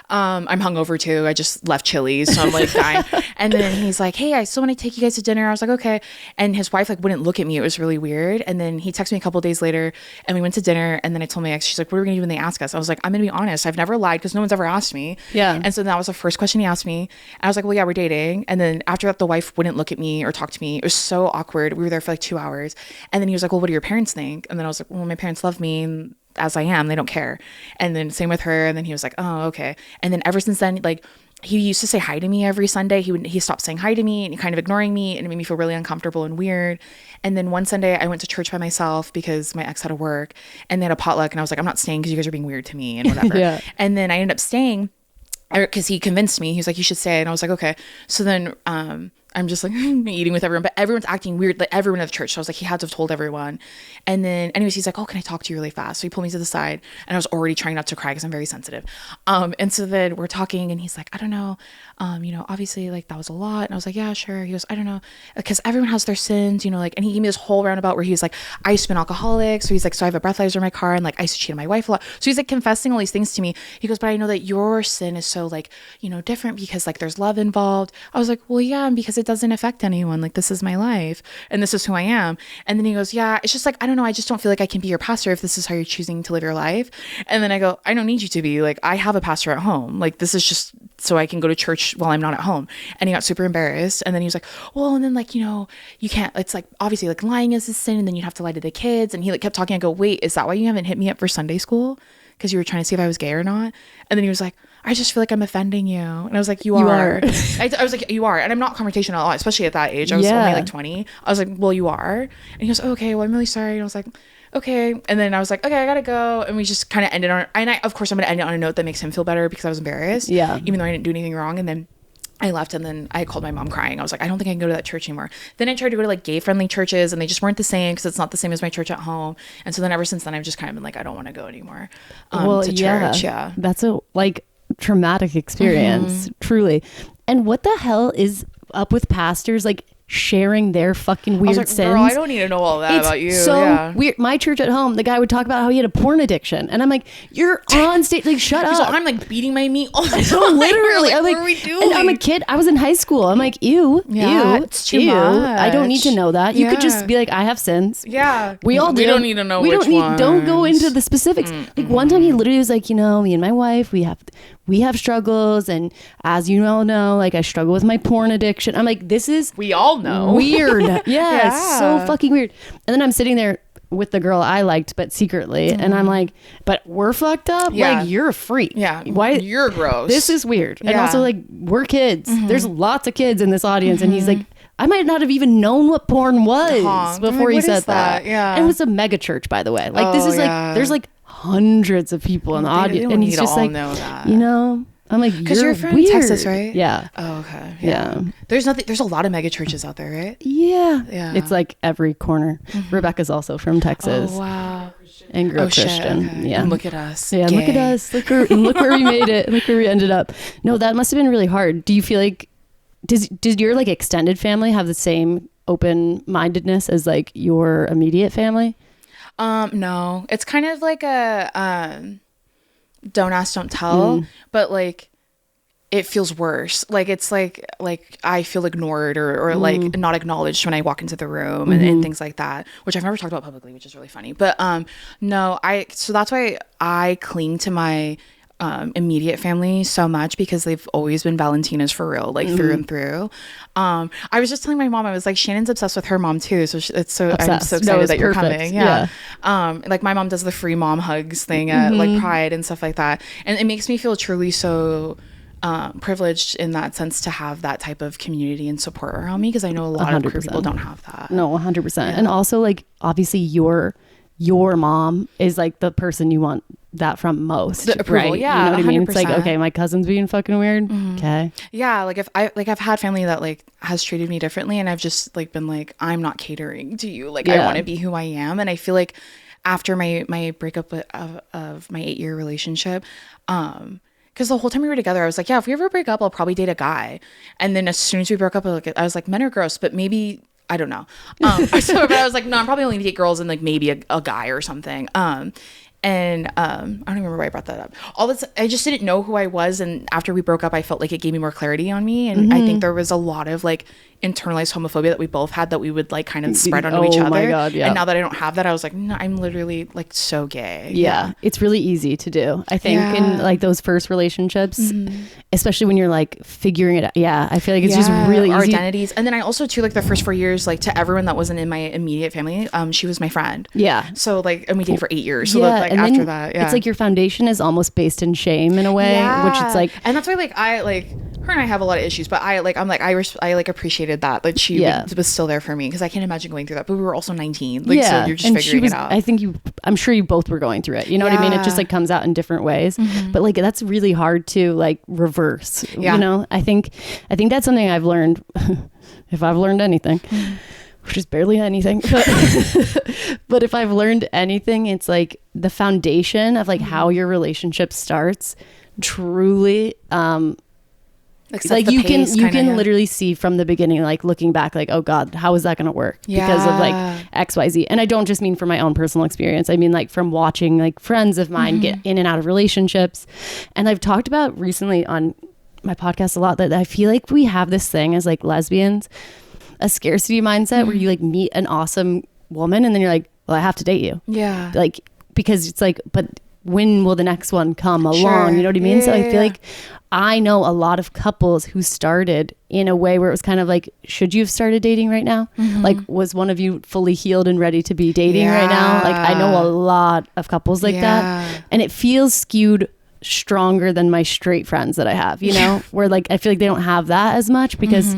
I'm hungover too. I just left Chili's, so I'm like dying. And then he's like, hey, I still want to take you guys to dinner. I was like, okay. And his wife like wouldn't look at me. It was really weird. And then he texted me a couple days later, and we went to dinner. And then I told my ex, she's like, what are we gonna do when they ask us? I was like, I'm gonna be honest, I've never lied, because no one's ever asked me. Yeah. And so that was the first question he asked me. And I was like, well, yeah, we're dating. And then after that, the wife wouldn't look at me or talk to me. It was so awkward. We were there for like 2 hours. And then he was like, well, what do your parents think? And then I was like, well, my parents love me as I am. They don't care. And then same with her. And then he was like, oh, okay. And then ever since then, like, he used to say hi to me every Sunday. He stopped saying hi to me, and kind of ignoring me, and it made me feel really uncomfortable and weird. And then one Sunday I went to church by myself, because my ex had to work, and they had a potluck, and I was like, I'm not staying because you guys are being weird to me and whatever. Yeah. And then I ended up staying, because he convinced me. He was like, you should stay. And I was like, okay. So then I'm just like eating with everyone, but everyone's acting weird, like everyone at the church. So I was like, he had to have told everyone. And then anyways, he's like, oh, can I talk to you really fast? So he pulled me to the side, and I was already trying not to cry, because I'm very sensitive. And so then we're talking, and he's like, I don't know, obviously like that was a lot. And I was like, yeah, sure. He goes, I don't know, because everyone has their sins, like, and he gave me this whole roundabout where he was like, I used to be an alcoholic. So he's like, so I have a breathalyzer in my car, and like I used to cheat on my wife a lot. So he's like confessing all these things to me. He goes, but I know that your sin is so like, different, because like there's love involved. I was like, well, yeah, because it doesn't affect anyone. Like, this is my life, and this is who I am. And then he goes, yeah, it's just like, I don't know, I just don't feel like I can be your pastor if this is how you're choosing to live your life. And then I go, I don't need you to be. Like, I have a pastor at home. Like, this is just so I can go to church while I'm not at home. And he got super embarrassed. And then he was like, well, and then like, you can't, it's like, obviously like lying is a sin, and then you'd have to lie to the kids. And he like kept talking. I go, wait, is that why you haven't hit me up for Sunday school? Because you were trying to see if I was gay or not? And then he was like, I just feel like I'm offending you. And I was like, you are. I was like, you are. And I'm not confrontational at all, especially at that age. I was only like 20. I was like, well, you are. And he goes, okay, well, I'm really sorry. And I was like, okay. And then I was like, okay, I gotta go. And we just kind of ended on, and of course I'm gonna end it on a note that makes him feel better, because I was embarrassed. Yeah. Even though I didn't do anything wrong. And then I left, and then I called my mom crying. I was like, I don't think I can go to that church anymore. Then I tried to go to like gay friendly churches, and they just weren't the same, because it's not the same as my church at home. And so then ever since then, I've just kind of been like, I don't want to go anymore to church. Yeah. That's a like traumatic experience, truly. And what the hell is up with pastors? Like, sharing their fucking I weird was like, sins. girl, I don't need to know all that It's about you. so weird. My church at home, the guy would talk about how he had a porn addiction, and I'm like, "You're on stage, like shut So up." I'm like beating my meat all the time. So literally, I'm like, what are we doing? and I'm a kid. I was in high school. I'm like, ew, Yeah, ew, it's too ew. I don't need to much. know that. You could just Yeah. be like, I have sins. Yeah, We all do. We don't need to know We which don't need. ones. Don't go into the specifics. Like one time, he literally was like, me and my wife, we have struggles, and as you all know, like I struggle with my porn addiction. I'm like, this is We all know. weird. Yeah, it's so Yeah. fucking weird. And then I'm sitting there with the girl I liked, but secretly, and I'm like, but we're fucked up. Yeah. Like you're a freak. Yeah, Why? you're gross. This is weird. And Yeah. also, like, we're kids. There's lots of kids in this audience, and he's like, I might not have even known what porn was I'm before like, he what said is that? Yeah. And it was a mega church, by the way. Like, this Oh, is like, yeah. there's like hundreds of people in the They audience, don't and need he's to just all like, know that. I'm like, Because you're from weird. Texas, right? Yeah. Oh, okay. Yeah. There's a lot of mega churches out there, right? Yeah. Yeah. It's like every corner. Rebecca's also from Texas Oh wow. and grew up Shit, Christian. okay. Yeah. And look at us. Yeah, look at Gay. us. Look where we made it. Look where we ended up. No, that must have been really hard. Do you feel like did your like extended family have the same open-mindedness as like your immediate family? No. It's kind of like a don't ask, don't tell, but like it feels worse. Like it's like I feel ignored or like not acknowledged when I walk into the room and things like that, which I've never talked about publicly, which is really funny. But no, so that's why I cling to my immediate family so much, because they've always been Valentinas for real, like through and through. I was just telling my mom, I was like, Shannon's obsessed with her mom too, so I'm so excited that you're coming. Yeah. Like my mom does the free mom hugs thing at like Pride and stuff like that, and it makes me feel truly so privileged in that sense to have that type of community and support around me, because I know a lot 100%. of queer people don't have that. No, 100%. And also, like, obviously your mom is like the person you want that from most, The approval, right? yeah, You know what I mean? It's like, 100%. okay, my cousin's being fucking weird. Okay. Yeah, like if I've had family that like has treated me differently, and I've just like been like, I'm not catering to you, like I want to be who I am. And I feel like after my breakup of my 8-year relationship, because the whole time we were together, I was like, yeah, if we ever break up, I'll probably date a guy. And then as soon as we broke up, I was like, men are gross, but maybe, I don't know. But I was like, no, I'm probably only gonna date girls and like maybe a guy or something. And I don't even remember why I brought that up. All this, I just didn't know who I was, and after we broke up, I felt like it gave me more clarity on me. And I think there was a lot of like internalized homophobia that we both had that we would like kind of spread onto each other. Oh my God, yeah. And now that I don't have that, I was like, no, I'm literally like so gay. Yeah, it's really easy to do. I think in like those first relationships, especially when you're like figuring it out. Yeah, I feel like it's just really our easy. identities. And then I also too, like the first 4 years, like to everyone that wasn't in my immediate family, she was my friend. Yeah. So like, and we dated for 8 years. So Yeah, that, like and after then that, yeah. it's like your foundation is almost based in shame in a way, which it's like, and that's why like I like her and I have a lot of issues, but I appreciated that she was still there for me, because I can't imagine going through that. But we were also 19, like so you're just figuring it out. I'm sure you both were going through it. You know what I mean? It just like comes out in different ways. But like that's really hard to like reverse. You know, I think that's something I've learned. If I've learned anything, which is barely anything, but if I've learned anything, it's like the foundation of like how your relationship starts truly like you can literally see from the beginning, like looking back, like, oh God, how is that going to work? Because of like XYZ. And I don't just mean from my own personal experience. I mean like from watching like friends of mine get in and out of relationships. And I've talked about recently on my podcast a lot that I feel like we have this thing as like lesbians, a scarcity mindset where you like meet an awesome woman and then you're like, well, I have to date you. Yeah. Like, because it's like, but when will the next one come along? You know what I mean? So I feel like I know a lot of couples who started in a way where it was kind of like, should you have started dating right now? Like, was one of you fully healed and ready to be dating right now? Like, I know a lot of couples like that. And it feels skewed stronger than my straight friends that I have, you know, where like, I feel like they don't have that as much because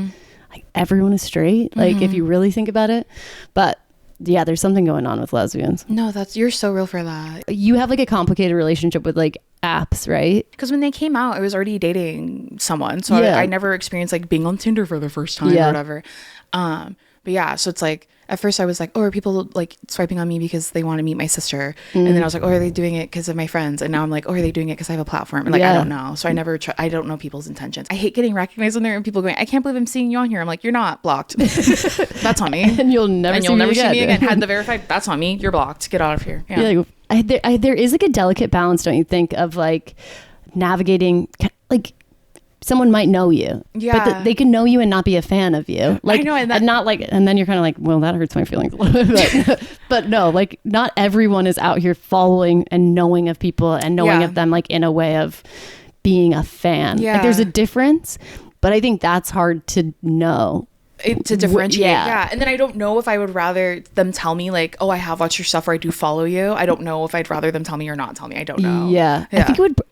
like everyone is straight. Like if you really think about it, but yeah, there's something going on with lesbians. No, you're so real for that. You have like a complicated relationship with like apps, right? Because when they came out, I was already dating someone, so I never experienced like being on Tinder for the first time or whatever. But yeah, so it's like at first I was like, oh, are people like swiping on me because they want to meet my sister? And then I was like, oh, are they doing it because of my friends? And now I'm like, oh, are they doing it because I have a platform? And like, I don't know. So I never I don't know people's intentions. I hate getting recognized when there are people going, I can't believe I'm seeing you on here. I'm like, you're not blocked. That's on me. And you'll never see me again. Had the verified, that's on me. You're blocked. Get out of here. Yeah. Like, there is like a delicate balance, don't you think, of like navigating, like someone might know you, but they can know you and not be a fan of you. Like, I know, and not like, and then you're kind of like, well, that hurts my feelings a little bit. But no, like not everyone is out here following and knowing of people and knowing of them like in a way of being a fan. Yeah. Like there's a difference, but I think that's hard to know. To differentiate. And then I don't know if I would rather them tell me like, oh, I have watched your stuff or I do follow you. I don't know if I'd rather them tell me or not tell me. I don't know.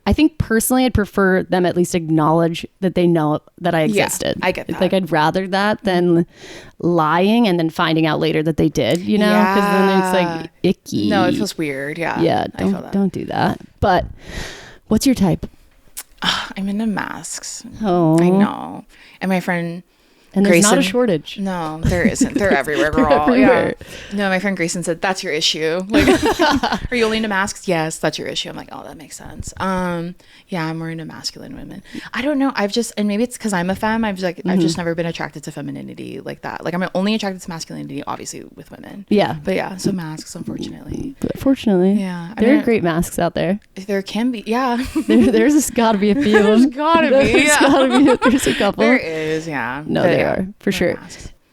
I think personally I'd prefer them at least acknowledge that they know that I existed. I get that. Like I'd rather that than lying and then finding out later that they did, you know, because then it's like icky. No, it feels weird. Don't do that. But what's your type? I'm into masks. Oh, I know. And my friend and there's Grayson, not a shortage. No, there isn't. They're everywhere, girl. Everywhere. Yeah. No, my friend Grayson said, that's your issue. Like, are you only into masks? Yes, that's your issue. I'm like, oh, that makes sense. Yeah, I'm more into masculine women. I don't know. And maybe it's because I'm a femme. I've just never been attracted to femininity like that. Like I'm only attracted to masculinity, obviously, with women. Yeah. But yeah, so masks, unfortunately. Fortunately. Yeah. There are great masks out there. There can be. Yeah. There's gotta be a few of them. There's gotta be. Yeah. There's a couple. There is, yeah. No, there are, for sure.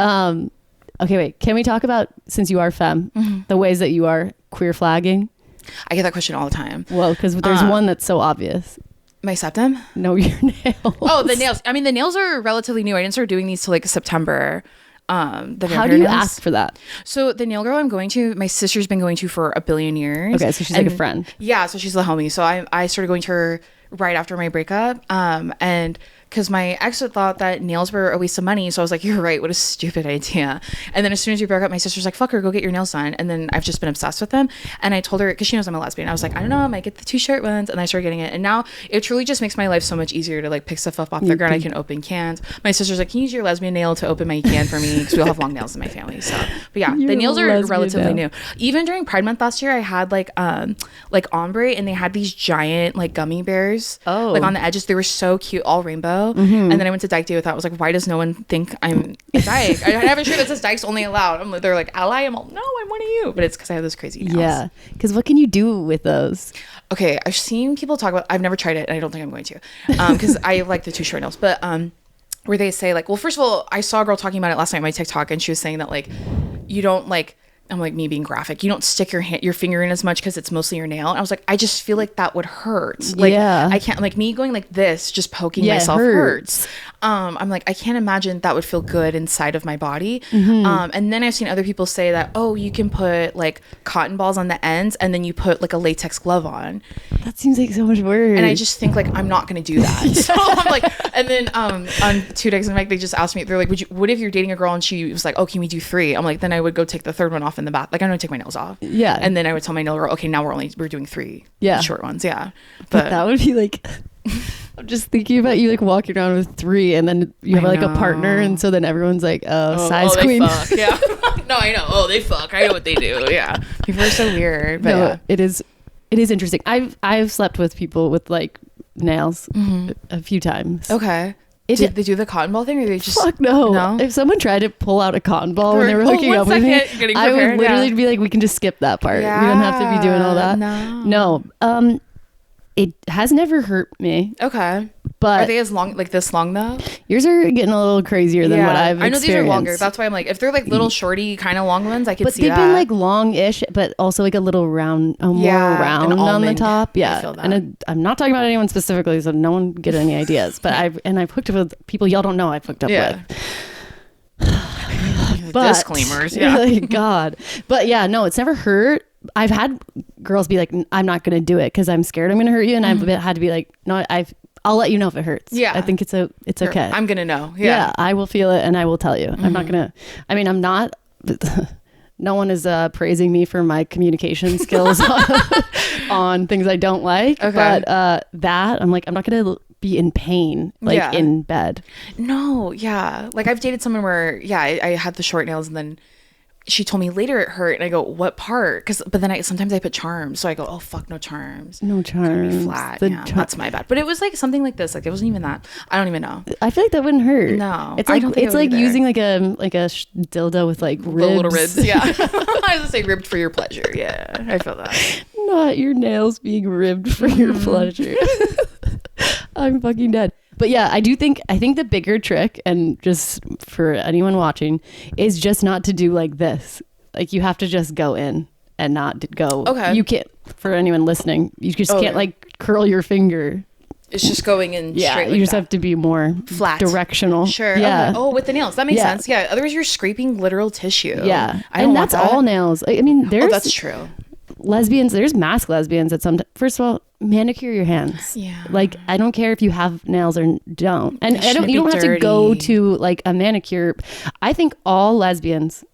Okay, wait. Can we talk about, since you are femme, the ways that you are queer flagging? I get that question all the time. Well, because there's one that's so obvious. My septum? No, your nails. Oh, the nails. I mean, the nails are relatively new. I didn't start doing these till like September. How do you ask for that? So the nail girl I'm going to, my sister's been going to for a billion years. Okay, so she's like a friend. Yeah, so she's the homie. So I started going to her right after my breakup. And because my ex had thought that nails were a waste of money. So I was like, you're right. What a stupid idea. And then as soon as we broke up, my sister's like, fuck her, go get your nails done. And then I've just been obsessed with them. And I told her, because she knows I'm a lesbian, I was like, I don't know, I might get the 2 short ones. And I started getting it. And now it truly just makes my life so much easier to like pick stuff up off the ground. I can open cans. My sister's like, can you use your lesbian nail to open my can for me? Because we all have long nails in my family. So, but yeah, the nails are relatively new. Even during Pride Month last year, I had like ombre, and they had these giant like gummy bears like on the edges. They were so cute, all rainbow. And then I went to Dyke Day with that. I was like, why does no one think I'm a dyke? I have a shirt that says Dyke's only allowed. They're like, ally? I'm all, no, I'm one of you. But it's because I have those crazy nails. Yeah. Because what can you do with those? Okay, I've seen people talk about, I've never tried it, and I don't think I'm going to. Because I like the 2 short nails. But where they say like, well, first of all, I saw a girl talking about it last night on my TikTok, and she was saying that like, you don't like, I'm like, me being graphic, you don't stick your finger in as much because it's mostly your nail. And I was like, I just feel like that would hurt. Like, I can't, like me going like this, just poking myself hurts. I'm like, I can't imagine that would feel good inside of my body. And then I've seen other people say that, oh, you can put like cotton balls on the ends and then you put like a latex glove on. That seems like so much work. And I just think like, I'm not going to do that. So I'm like, and then on 2 days in Mike, they just asked me, they're like, what if you're dating a girl and she was like, oh, can we do 3? I'm like, then I would go take the 3rd one off in the bath. Like I'm going to take my nails off. Yeah. And then I would tell my nail girl, okay, now we're doing 3 short ones. Yeah. But that would be like, I'm just thinking about you like walking around with 3 and then you have like a partner, and so then everyone's like, size queen. They fuck. Yeah. No, I know. Oh, they fuck. I know what they do. Yeah. People are so weird. But no, it is interesting. I've slept with people with like nails a few times. Okay. Did they do the cotton ball thing, or they just fuck no? If someone tried to pull out a cotton ball when they were hooking up with me, I would literally be like, we can just skip that part. Yeah. We don't have to be doing all that. No. It has never hurt me. Okay. But are they as long, like this long though? Yours are getting a little crazier than what I've experienced. I know these are longer. That's why I'm like, if they're like little shorty kind of long ones, I could see that. But they've been like long-ish, but also like a little round, more round on the top. Yeah. I feel that. And I'm not talking about anyone specifically, so no one get any ideas. But I've hooked up with people y'all don't know I've hooked up with. Disclaimers. Yeah. Like, God. But yeah, no, it's never hurt. I've had girls be like, I'm not going to do it because I'm scared I'm going to hurt you. And I've had to be like, no, I'll let you know if it hurts. Yeah. I think it's okay. I'm going to know. Yeah. I will feel it and I will tell you. I'm not going to, I'm not, no one is praising me for my communication skills on things I don't like. Okay. But that I'm like, I'm not going to be in pain in bed. No. Yeah. Like I've dated someone where, I had the short nails and then she told me later it hurt, and I go, what part? But then sometimes I put charms, so I go, oh fuck, no charms. No charms. Flat. Yeah, that's my bad. But it was like something like this. Like it wasn't even that. I don't even know. I feel like that wouldn't hurt. No, it's like using like a dildo with like ribs. The little ribs. Yeah, I was gonna say ribbed for your pleasure. Yeah, I feel that. Not your nails being ribbed for your pleasure. I'm fucking dead. But yeah, I think the bigger trick, and just for anyone watching, is just not to do like this. Like you have to just go in and not go. Okay. You can't, for anyone listening, you just can't like curl your finger. It's just going in straight. You just have to be more flat, directional. Sure. Yeah. Okay. Oh, with the nails. That makes sense. Yeah. Otherwise you're scraping literal tissue. Yeah. And that's all nails. I mean, there's... Oh, that's true. Lesbians, there's mask lesbians that first of all, manicure your hands. Yeah. Like I don't care if you have nails or don't. And you don't have dirty. to go to like a manicure. I think all lesbians,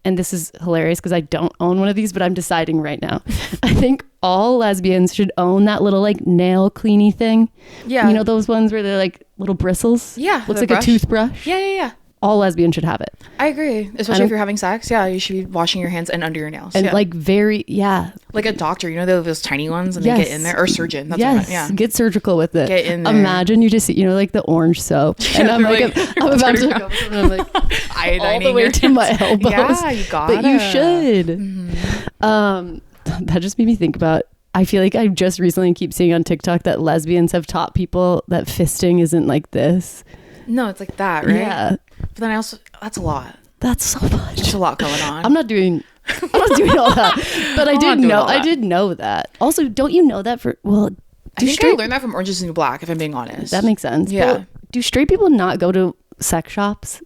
and this is hilarious because I don't own one of these, but I'm deciding right now. I think all lesbians should own that little like nail cleany thing. Yeah. You know those ones where they're like little bristles? Yeah. Looks like a toothbrush. Yeah. All lesbians should have it. I agree. Especially if you're having sex. Yeah, you should be washing your hands and under your nails. And like like a doctor, you know, those tiny ones, and they get in there, or surgeon. That's what yeah. Get surgical with it. Get in there. Imagine you just, like the orange soap. And I'm like, I'm about to go, I'm like, all the way to my elbows. Yeah, you got it. But you should. Mm-hmm. That just made me think about, I feel like I just recently keep seeing on TikTok that lesbians have taught people that fisting isn't like this. No, it's like that, right? Yeah. But then that's a lot. That's so much. There's a lot going on. I'm not doing all that. But I did know that. Also, don't you know that I think I learned that from Orange is the New Black, if I'm being honest. That makes sense. Yeah. But do straight people not go to sex shops?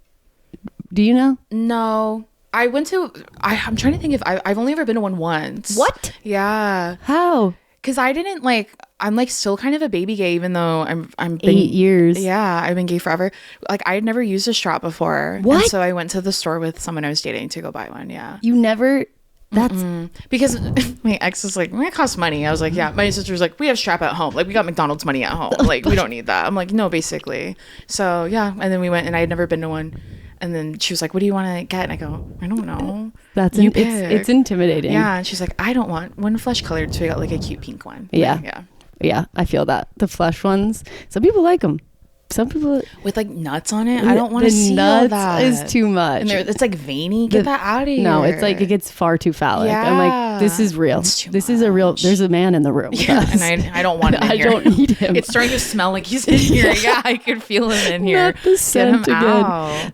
Do you know? No. I went to, I'm trying to think if I've only ever been to one once. What? Yeah. How? Because I didn't I'm like still kind of a baby gay, even though I'm 8 years. Yeah, I've been gay forever. Like I had never used a strap before. What? And so I went to the store with someone I was dating to go buy one. Yeah. You never. That's because my ex was like, it costs money. I was like, yeah. My sister was like, we have strap at home. Like we got McDonald's money at home. Like we don't need that. I'm like, no, basically. So yeah. And then we went, and I had never been to one. And then she was like, what do you want to get? And I go, I don't know. It's intimidating. Yeah. And she's like, I don't want one flesh colored. So we got like a cute pink one. Yeah. Like, yeah. Yeah. I feel that. The flesh ones. Some people like them. Some people with like nuts on it. I don't want to see all that. Is too much. And it's like veiny. Get that out of here. No, it's like it gets far too phallic. Yeah. I'm like, this is real. This is a real. There's a man in the room. Yeah, and I don't want him in here. I don't need him. It's starting to smell like he's in here. Yeah, I could feel him in here. Not the scent Get him out.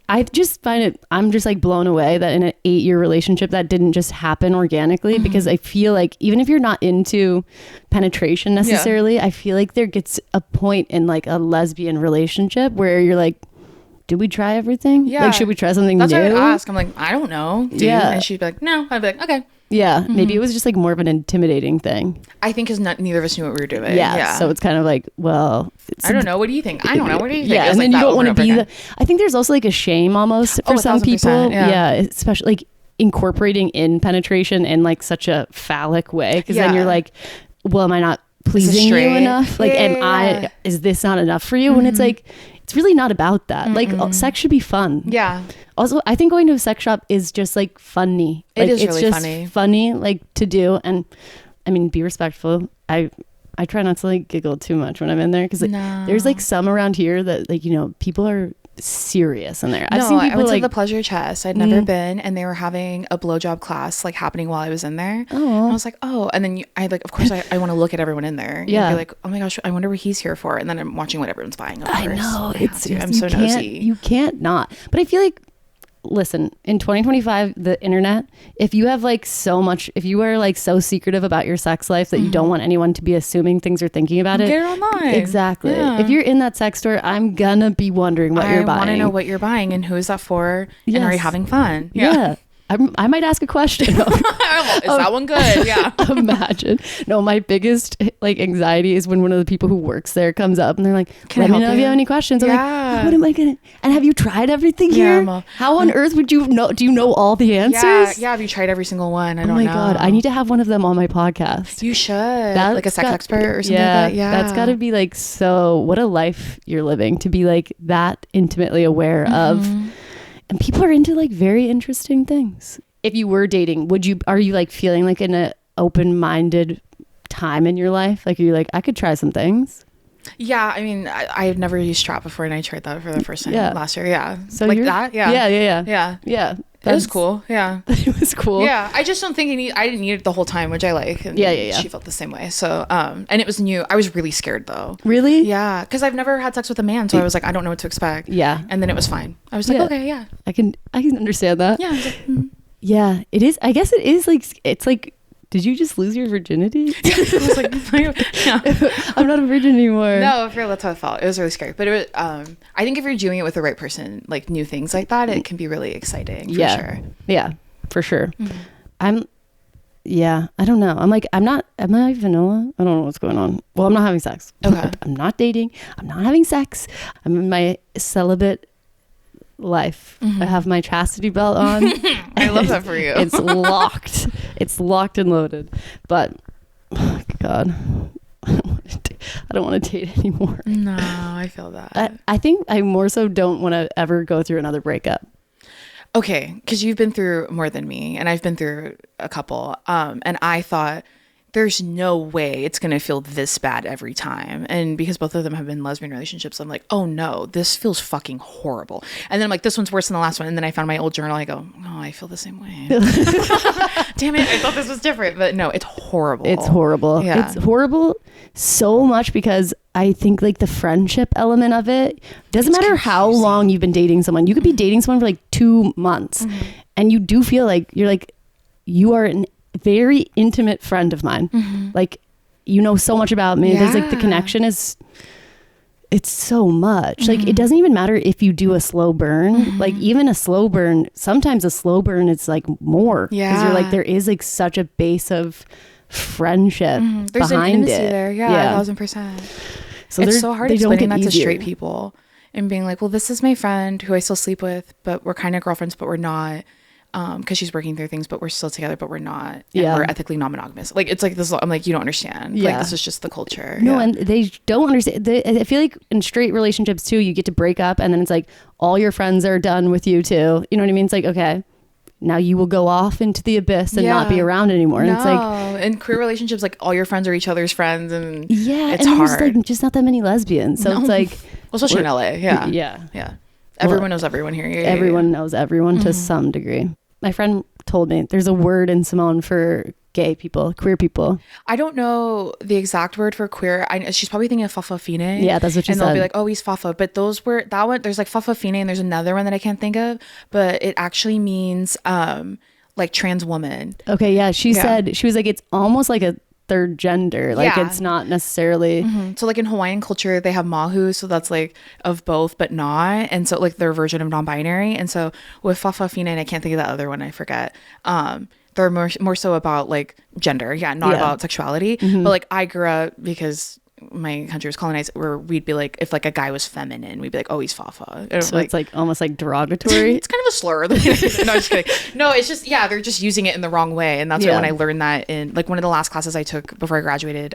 I just find it. I'm just like blown away that in an 8-year relationship that didn't just happen organically. Because I feel like even if you're not into penetration necessarily, I feel like there gets a point in like a lesbian relationship where you're like, did we try everything? Yeah. Like, should we try something That's new? what I would ask. I'm like, I don't know. And she'd be like, no. I'd be like, okay. Yeah. Maybe it was just like more of an intimidating thing. I think because neither of us knew what we were doing. Yeah. So it's kind of like, well, I don't know. What do you think? I don't know. What do you think? Yeah. And then you don't want to be I think there's also like a shame almost for some people. Yeah. Especially like incorporating in penetration in like such a phallic way. Because then you're like, well, am I not pleasing you enough? Like, is this not enough for you? When it's like, it's really not about that. Like sex should be fun. Yeah. Also, I think going to a sex shop is just like funny. It like, is it's really just funny like to do. And I mean, be respectful. I try not to like giggle too much when I'm in there because there's like some around here that like, people are serious in there. I've seen people I went like to the Pleasure Chest. I'd never been, and they were having a blowjob class like happening while I was in there. And I was like, oh, and then I like, of course, I want to look at everyone in there. Yeah, and be like, oh my gosh, I wonder what he's here for. And then I'm watching what everyone's buying. Of course. I know I'm so nosy. You can't not. But I feel like, listen, in 2025, the internet, if you have like so much, if you are like so secretive about your sex life that you don't want anyone to be assuming things or thinking about it, get it online. Exactly. Yeah. If you're in that sex store, I'm gonna be wondering what you're buying. I want to know what you're buying and who is that for, and are you having fun? Yeah. I might ask a question. Is that one good? Yeah. Imagine. No, my biggest like anxiety is when one of the people who works there comes up and they're like, let me know if you have any questions. I'm like, what am I gonna? And have you tried everything here? How on earth would you know? Do you know all the answers? Yeah. Have you tried every single one? I don't know. Oh my God. I need to have one of them on my podcast. You should. Like a sex expert or something like that. Yeah. That's got to be like, so what a life you're living to be like that intimately aware of. And people are into like very interesting things. If you were dating, are you like feeling like in an open-minded time in your life? Like, are you like, I could try some things? Yeah, I mean, I had never used strap before, and I tried that for the first time last year. Yeah, so like that. Yeah. It was cool. Yeah, it was cool. Yeah, I just don't think I didn't need it the whole time, which I like. And she felt the same way. So, and it was new. I was really scared though. Really? Yeah, because I've never had sex with a man, so I was like, I don't know what to expect. Yeah, and then it was fine. I was like, okay, yeah, I can understand that. Yeah. I was like, Yeah, it is. I guess it is like, it's like, did you just lose your virginity? I was like, I'm not a virgin anymore. No, for real, that's how I felt. It was really scary. But it was, I think if you're doing it with the right person, like new things like that, it can be really exciting for sure. Yeah, for sure. Mm-hmm. I don't know. Am I vanilla? I don't know what's going on. Well, I'm not having sex. Okay. I'm not dating. I'm not having sex. I'm in my celibate life. I have my chastity belt on. I love that for you. It's locked. It's locked and loaded. But oh God, I don't want to date anymore. No, I feel that. I think I more so don't want to ever go through another breakup. Okay, because you've been through more than me, and I've been through a couple. And I thought, there's no way it's going to feel this bad every time. And because both of them have been lesbian relationships, I'm like, oh no, this feels fucking horrible. And then I'm like, this one's worse than the last one. And then I found my old journal. I go, oh, I feel the same way. Damn it. I thought this was different. But no, it's horrible. It's horrible. Yeah. It's horrible so much because I think like the friendship element of it doesn't matter how long you've been dating someone. You could be dating someone for like 2 months and you do feel like you are an very intimate friend of mine. Like, you know so much about me. There's like the connection it's so much. Like, it doesn't even matter if you do a slow burn. Like, even a slow burn, sometimes a slow burn it's like more because you're like, there is like such a base of friendship there's behind an intimacy it there. 1000%. So it's so hard explaining that to straight people and being like, well, this is my friend who I still sleep with, but we're kind of girlfriends, but we're not. Because she's working through things, but we're still together, but we're not. And we're ethically non-monogamous. Like, it's like this. I'm like, you don't understand. Like, this is just the culture. No, and they don't understand. I feel like in straight relationships too, you get to break up, and then it's like all your friends are done with you too. You know what I mean? It's like, okay, now you will go off into the abyss and not be around anymore. And it's like, in queer relationships, like all your friends are each other's friends, and it's and hard. There's like just not that many lesbians, so it's like, especially in LA. Yeah. Everyone knows everyone here. Everyone knows everyone to some degree. My friend told me there's a word in Simone for gay people, queer people. I don't know the exact word for queer. She's probably thinking of fafa fine. Yeah, that's what she said. And they'll be like, oh, he's fafa. But those were, that one, there's like fafa fine and there's another one that I can't think of. But it actually means like trans woman. Okay, yeah. She said, she was like, it's almost like a third gender. Like it's not necessarily. So like in Hawaiian culture, they have mahu. So that's like of both, but not. And so like their version of non-binary. And so with fafa fine, and I can't think of that other one, I forget. They're more so about like gender. Not about sexuality. But like I grew up, because my country was colonized, where we'd be like, if like a guy was feminine, we'd be like, oh, he's fafa. So like, it's like almost like derogatory. It's kind of a slur. No, just kidding. No, it's just, they're just using it in the wrong way. And that's why when I learned that in like one of the last classes I took before I graduated,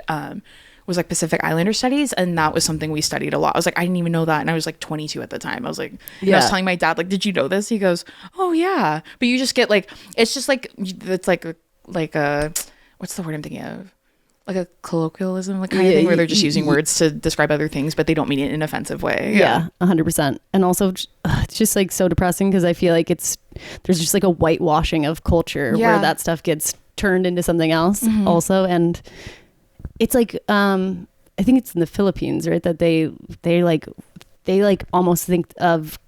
was like Pacific Islander studies, and that was something we studied a lot. I was like, I didn't even know that, and I was like 22 at the time. I was like, I was telling my dad, like, did you know this? He goes, oh yeah. But you just get like, it's just like, it's like a what's the word I'm thinking of? Like a colloquialism, like kind of thing, where they're just using words to describe other things, but they don't mean it in an offensive way. 100%. And also it's just like so depressing, because I feel like there's just like a whitewashing of culture where that stuff gets turned into something else also. And it's like I think it's in the Philippines, right, that they like almost think of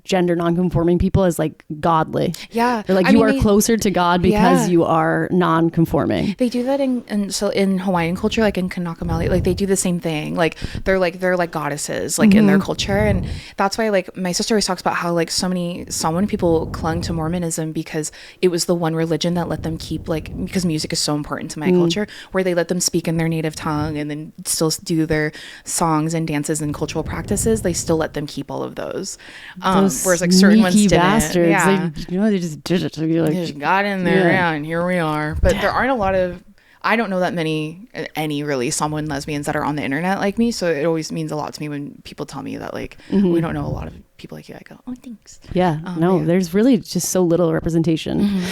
gender non-conforming people as like godly. They're like, you are closer to God because you are non-conforming. They do that in Hawaiian culture, like in Kanakamali, like they do the same thing. Like they're like goddesses, like in their culture. And that's why like my sister always talks about how like so many people clung to Mormonism because it was the one religion that let them keep, like, because music is so important to my culture, where they let them speak in their native tongue and then still do their songs and dances and cultural practices. They still let them keep all of those. Whereas like certain ones didn't. Bastards. They just did it. You're like, they just got in there, and here we are. But there aren't a lot of. I don't know that any really someone lesbians that are on the internet like me. So it always means a lot to me when people tell me that like, we don't know a lot of people like you. I go, oh, thanks. Yeah. There's really just so little representation.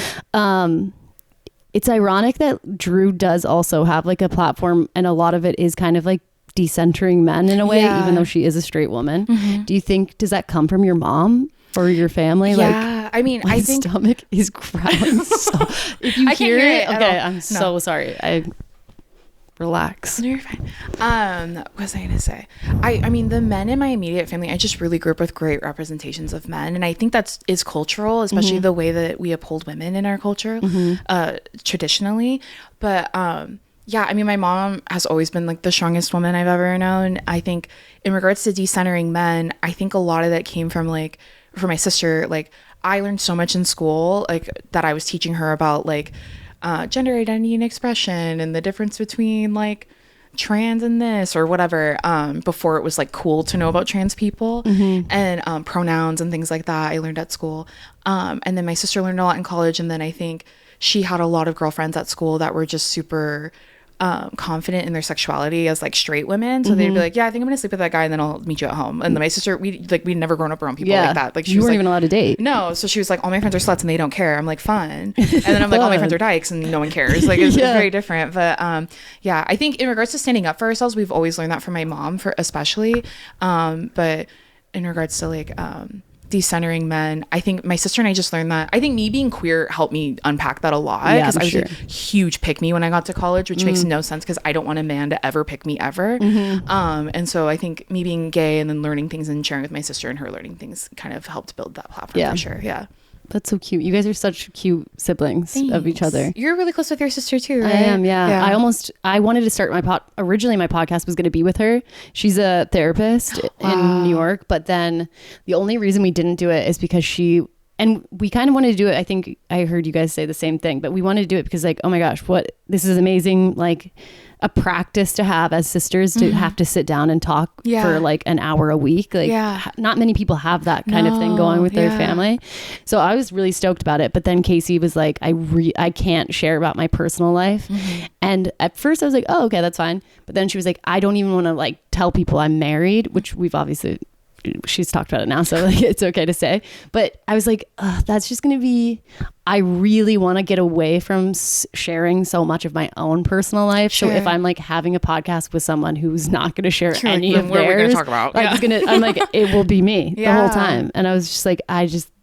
It's ironic that Drew does also have like a platform, and a lot of it is kind of like decentering men in a way, even though she is a straight woman. Do you think, does that come from your mom or your family? Yeah, I mean, I think stomach is growling. So if you hear it, okay, I'm so sorry. Relax. No, you're fine. What was I gonna say? I mean, the men in my immediate family, I just really grew up with great representations of men, and I think is cultural, especially the way that we uphold women in our culture, traditionally. But yeah, I mean, my mom has always been like the strongest woman I've ever known. I think in regards to decentering men, I think a lot of that came from like, for my sister, like I learned so much in school, like that I was teaching her about like gender identity and expression and the difference between like trans and this or whatever, before it was like cool to know about trans people, and pronouns and things like that I learned at school. And then my sister learned a lot in college, and then I think she had a lot of girlfriends at school that were just super confident in their sexuality as like straight women, so they'd be like, yeah, I think I'm gonna sleep with that guy and then I'll meet you at home. And then my sister, we'd never grown up around people like that. Like you weren't even allowed to date. No, so she was like, all my friends are sluts and they don't care. I'm like, fun. And then I'm like, all my friends are dykes and no one cares. Like it's very different. But yeah, I think in regards to standing up for ourselves, we've always learned that from my mom, for especially, but in regards to like decentering men, I think my sister and I just learned that. I think me being queer helped me unpack that a lot, because I was a huge pick me when I got to college, which makes no sense because I don't want a man to ever pick me ever. And so I think me being gay and then learning things and sharing with my sister and her learning things kind of helped build that platform for sure. Yeah. That's so cute. You guys are such cute siblings of each other. You're really close with your sister too, right? I am, yeah. I wanted to start originally my podcast was going to be with her. She's a therapist in New York, but then the only reason we didn't do it is because and we kind of wanted to do it. I think I heard you guys say the same thing, but we wanted to do it because like, oh my gosh, this is amazing. Like a practice to have as sisters to have to sit down and talk for like an hour a week. Like not many people have that kind of thing going with their family. So I was really stoked about it. But then Casey was like, I can't share about my personal life. And at first I was like, oh, okay, that's fine. But then she was like, I don't even want to like tell people I'm married, which she's talked about it now, so like it's okay to say. But I was like, that's just gonna be, I really want to get away from sharing so much of my own personal life. So if I'm like having a podcast with someone who's not going to share any of theirs, what are we going to talk about? Like, I'm like, it will be me the whole time. And I was just like,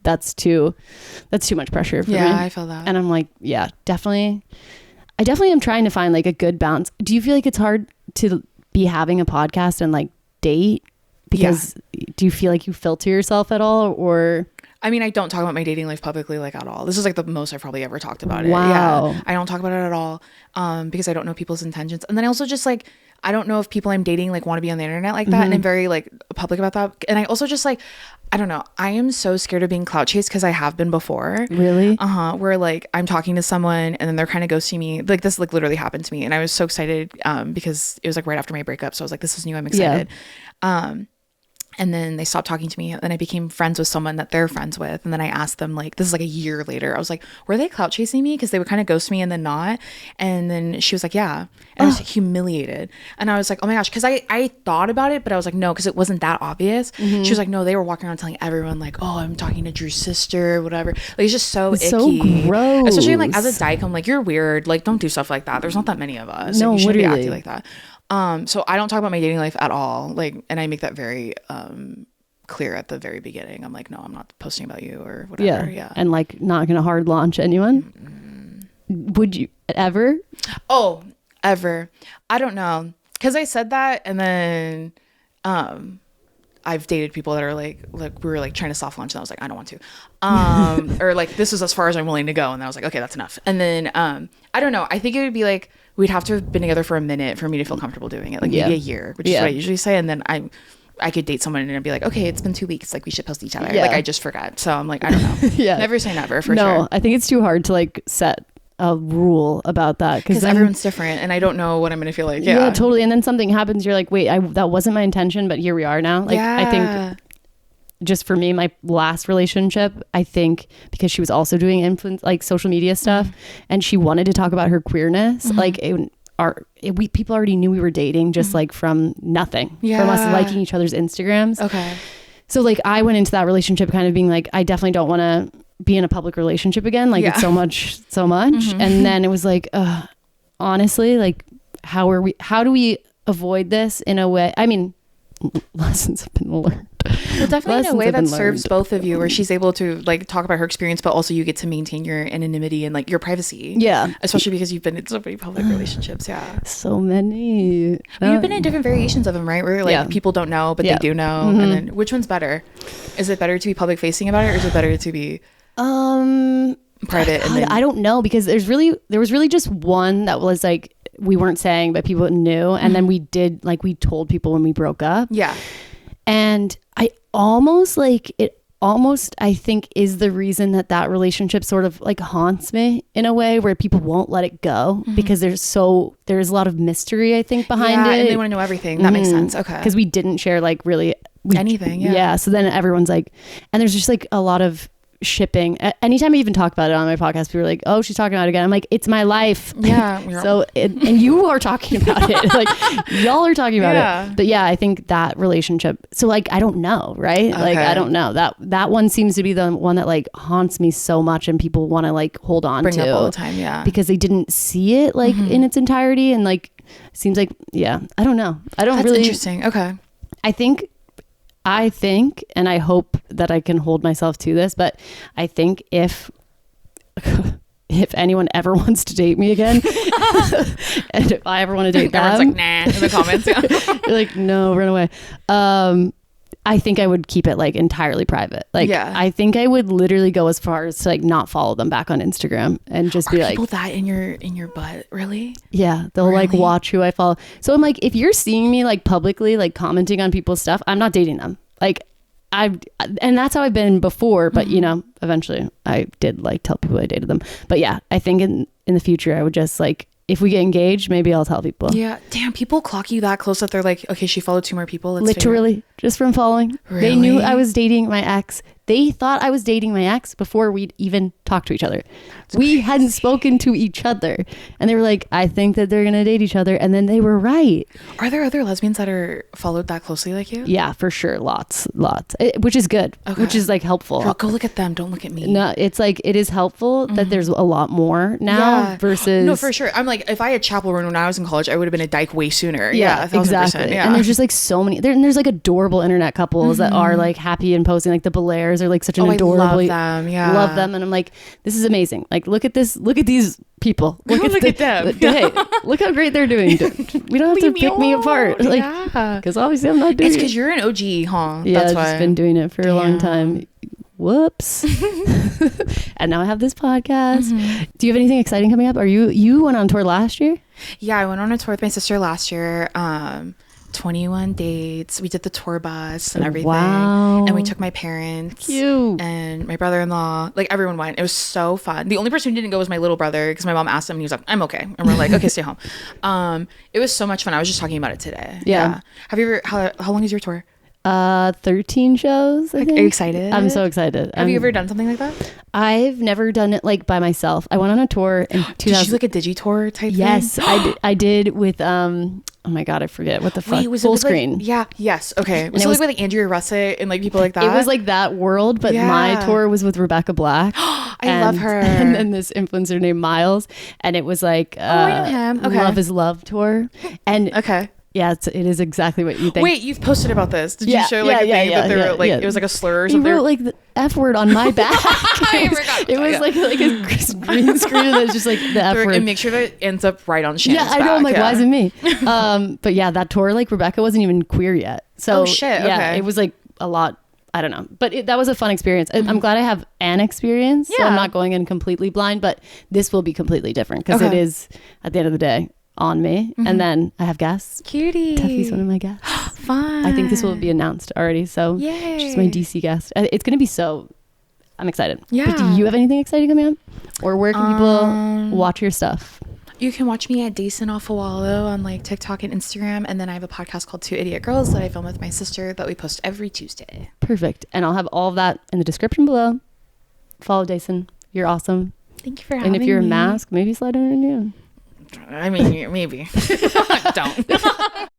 that's too much pressure for me. Yeah, I feel that. And I'm like, yeah, definitely. I definitely am trying to find like a good balance. Do you feel like it's hard to be having a podcast and like date? Because do you feel like you filter yourself at all, or? I mean, I don't talk about my dating life publicly like at all. This is like the most I've probably ever talked about it. Wow. Yeah, I don't talk about it at all, because I don't know people's intentions. And then I also just like, I don't know if people I'm dating like want to be on the internet like that, and I'm very like public about that. And I also just like, I don't know, I am so scared of being clout chased, because I have been before. Really? Where like I'm talking to someone and then they're kind of ghosting me. Like this like literally happened to me, and I was so excited because it was like right after my breakup. So I was like, this is new, I'm excited. And then they stopped talking to me, and then I became friends with someone that they're friends with. And then I asked them, like, this is like a year later, I was like, were they clout chasing me? Because they would kind of ghost me and then not. And then she was like, yeah. And I was humiliated. And I was like, oh my gosh. Because I thought about it, but I was like, no, because it wasn't that obvious. She was like, no, they were walking around telling everyone like, oh, I'm talking to Drew's sister, whatever. Like, it's just so icky. So gross. Especially like as a dyke, I'm like, you're weird. Like, don't do stuff like that. There's not that many of us. No, like, you shouldn't literally. be acting like that. So I don't talk about my dating life at all. Like, and I make that very clear at the very beginning. I'm like, no, I'm not posting about you or whatever. Yeah. And like not gonna hard launch anyone. Would you ever? Oh, ever. I don't know. Cause I said that, and then I've dated people that are like we were like trying to soft launch, and I was like, I don't want to. Or like, this is as far as I'm willing to go. And I was like, okay, that's enough. And then I don't know. I think it would be like, we'd have to have been together for a minute for me to feel comfortable doing it. Like maybe a year, which is what I usually say. And then I could date someone and I'd be like, okay, it's been 2 weeks. Like we should post each other. Like I just forgot. So I'm like, I don't know. Never say never for sure. No, I think it's too hard to like set a rule about that. Because everyone's different and I don't know what I'm going to feel like. Yeah, totally. And then something happens. You're like, wait, that wasn't my intention, but here we are now. Like I think just for me, my last relationship, I think because she was also doing influence, like social media stuff, and she wanted to talk about her queerness, like people already knew we were dating just like from nothing, from us liking each other's Instagrams. Okay. So like I went into that relationship kind of being like, I definitely don't want to be in a public relationship again. Like it's so much. And then it was like, honestly, like how do we avoid this in a way? I mean, lessons have been learned. Well, definitely in a way that serves both of you, where she's able to like talk about her experience, but also you get to maintain your anonymity and like your privacy. Yeah. Especially because you've been in so many public relationships. Yeah. So many. But you've been in different variations of them, right? Where like people don't know, but they do know. And then which one's better? Is it better to be public facing about it, or is it better to be private? God, I don't know, because there was really just one that was like, we weren't saying, but people knew. And then we told people when we broke up. Yeah. And I almost I think is the reason that relationship sort of like haunts me in a way, where people won't let it go because there's a lot of mystery, I think, behind it. And they want to know everything. That makes sense. Okay. Because we didn't share like really anything. Yeah. So then everyone's like, and there's just like a lot of shipping. Anytime I even talk about it on my podcast, people are like, oh, she's talking about it again. I'm like, it's my life. Yeah. So and you are talking about it. Like y'all are talking about it. But yeah, I think that relationship, so like I don't know, right? Okay. Like I don't know, that one seems to be the one that like haunts me so much, and people want to like hold on bring to up all the time. Yeah, because they didn't see it like in its entirety, and like seems like I don't know. That's really interesting. Okay. I think, and I hope that I can hold myself to this, but I think if anyone ever wants to date me again, and if I ever want to date them, everyone's like, nah, in the comments. You're like, no, run away. I think I would keep it like entirely private. Like, I think I would literally go as far as to like not follow them back on Instagram and just be like, people that in your butt, really? Yeah, they'll like watch who I follow. So I'm like, if you're seeing me like publicly like commenting on people's stuff, I'm not dating them. Like and that's how I've been before, but you know, eventually I did like tell people I dated them. But yeah, I think in the future I would just like, if we get engaged, maybe I'll tell people. Yeah. Damn, people clock you that close that they're like, okay, she followed 2 more people. Literally, just from following. Really? They knew I was dating my ex. They thought I was dating my ex before we'd even talked to each other. We hadn't spoken to each other. And they were like, I think that they're going to date each other. And then they were right. Are there other lesbians that are followed that closely like you? Yeah, for sure. Lots. Which is good. Okay. Which is like helpful. Girl, go look at them. Don't look at me. No, it's like, it is helpful that there's a lot more now versus. No, for sure. I'm like, if I had chapel run when I was in college, I would have been a dyke way sooner. Yeah, 1000%. Exactly. Yeah. And there's just like so many. There's like adorable internet couples that are like happy and posting. Like the Belairs are like such an adorable. I love them. Yeah. Love them. And I'm like, this is amazing. Like, look at this. Look at these people. Look at them. Hey, look how great they're doing. We don't have to pick me apart. Like, because obviously I'm not doing it. It's because you're an OG, huh? Yeah, I've just been doing it for a long time. Whoops. And now I have this podcast. Do you have anything exciting coming up? You went on tour last year? Yeah, I went on a tour with my sister last year. 21 dates. We did the tour bus and everything. Wow. And we took my parents. Cute. And my brother-in-law. Like, everyone went. It was so fun. The only person who didn't go was my little brother, because my mom asked him and he was like, I'm okay. And we're like, okay, stay home. It was so much fun. I was just talking about it today. Yeah. Have you ever, how long is your tour? 13 shows, I think. Are you excited? I'm so excited. Have you ever done something like that? I've never done it like by myself. I went on a tour in 2000. Did you like a digi-tour type thing? Yes, I did with oh my god, I forget what the fuck. Wait, was Full it screen. Like, yeah, yes, okay. Was it like with like Andrea Russet and like people like that? It was like that world, but my tour was with Rebecca Black. I love her. And then this influencer named Miles, and it was like I know him. Okay. Love is Love tour. And okay. Yeah, it is exactly what you think. Wait, you've posted about this. Did you show like a thing that they were like it was like a slur or something? He wrote like the F word on my back. It was like a green screen and it's just like the F word. And make sure that it ends up right on Shannon's back. Yeah, I know. I'm like, why is it me? But yeah, that tour, like Rebecca wasn't even queer yet. So yeah, it was like a lot. I don't know. But that was a fun experience. I'm glad I have an experience. Yeah. So I'm not going in completely blind, but this will be completely different because it is, at the end of the day, on me. And then I have guests. Cutie. Teffy's one of my guests. Fun. I think this will be announced already. So yay. She's my DC guest. It's going to be I'm excited. Yeah. But do you have anything exciting coming up? Or where can people watch your stuff? You can watch me at Deison Afualo on like TikTok and Instagram, and then I have a podcast called Two Idiot Girls that I film with my sister that we post every Tuesday. Perfect. And I'll have all of that in the description below. Follow Deison. You're awesome. Thank you for having me. And if you're a mask, maybe slide in. I mean, maybe. Don't.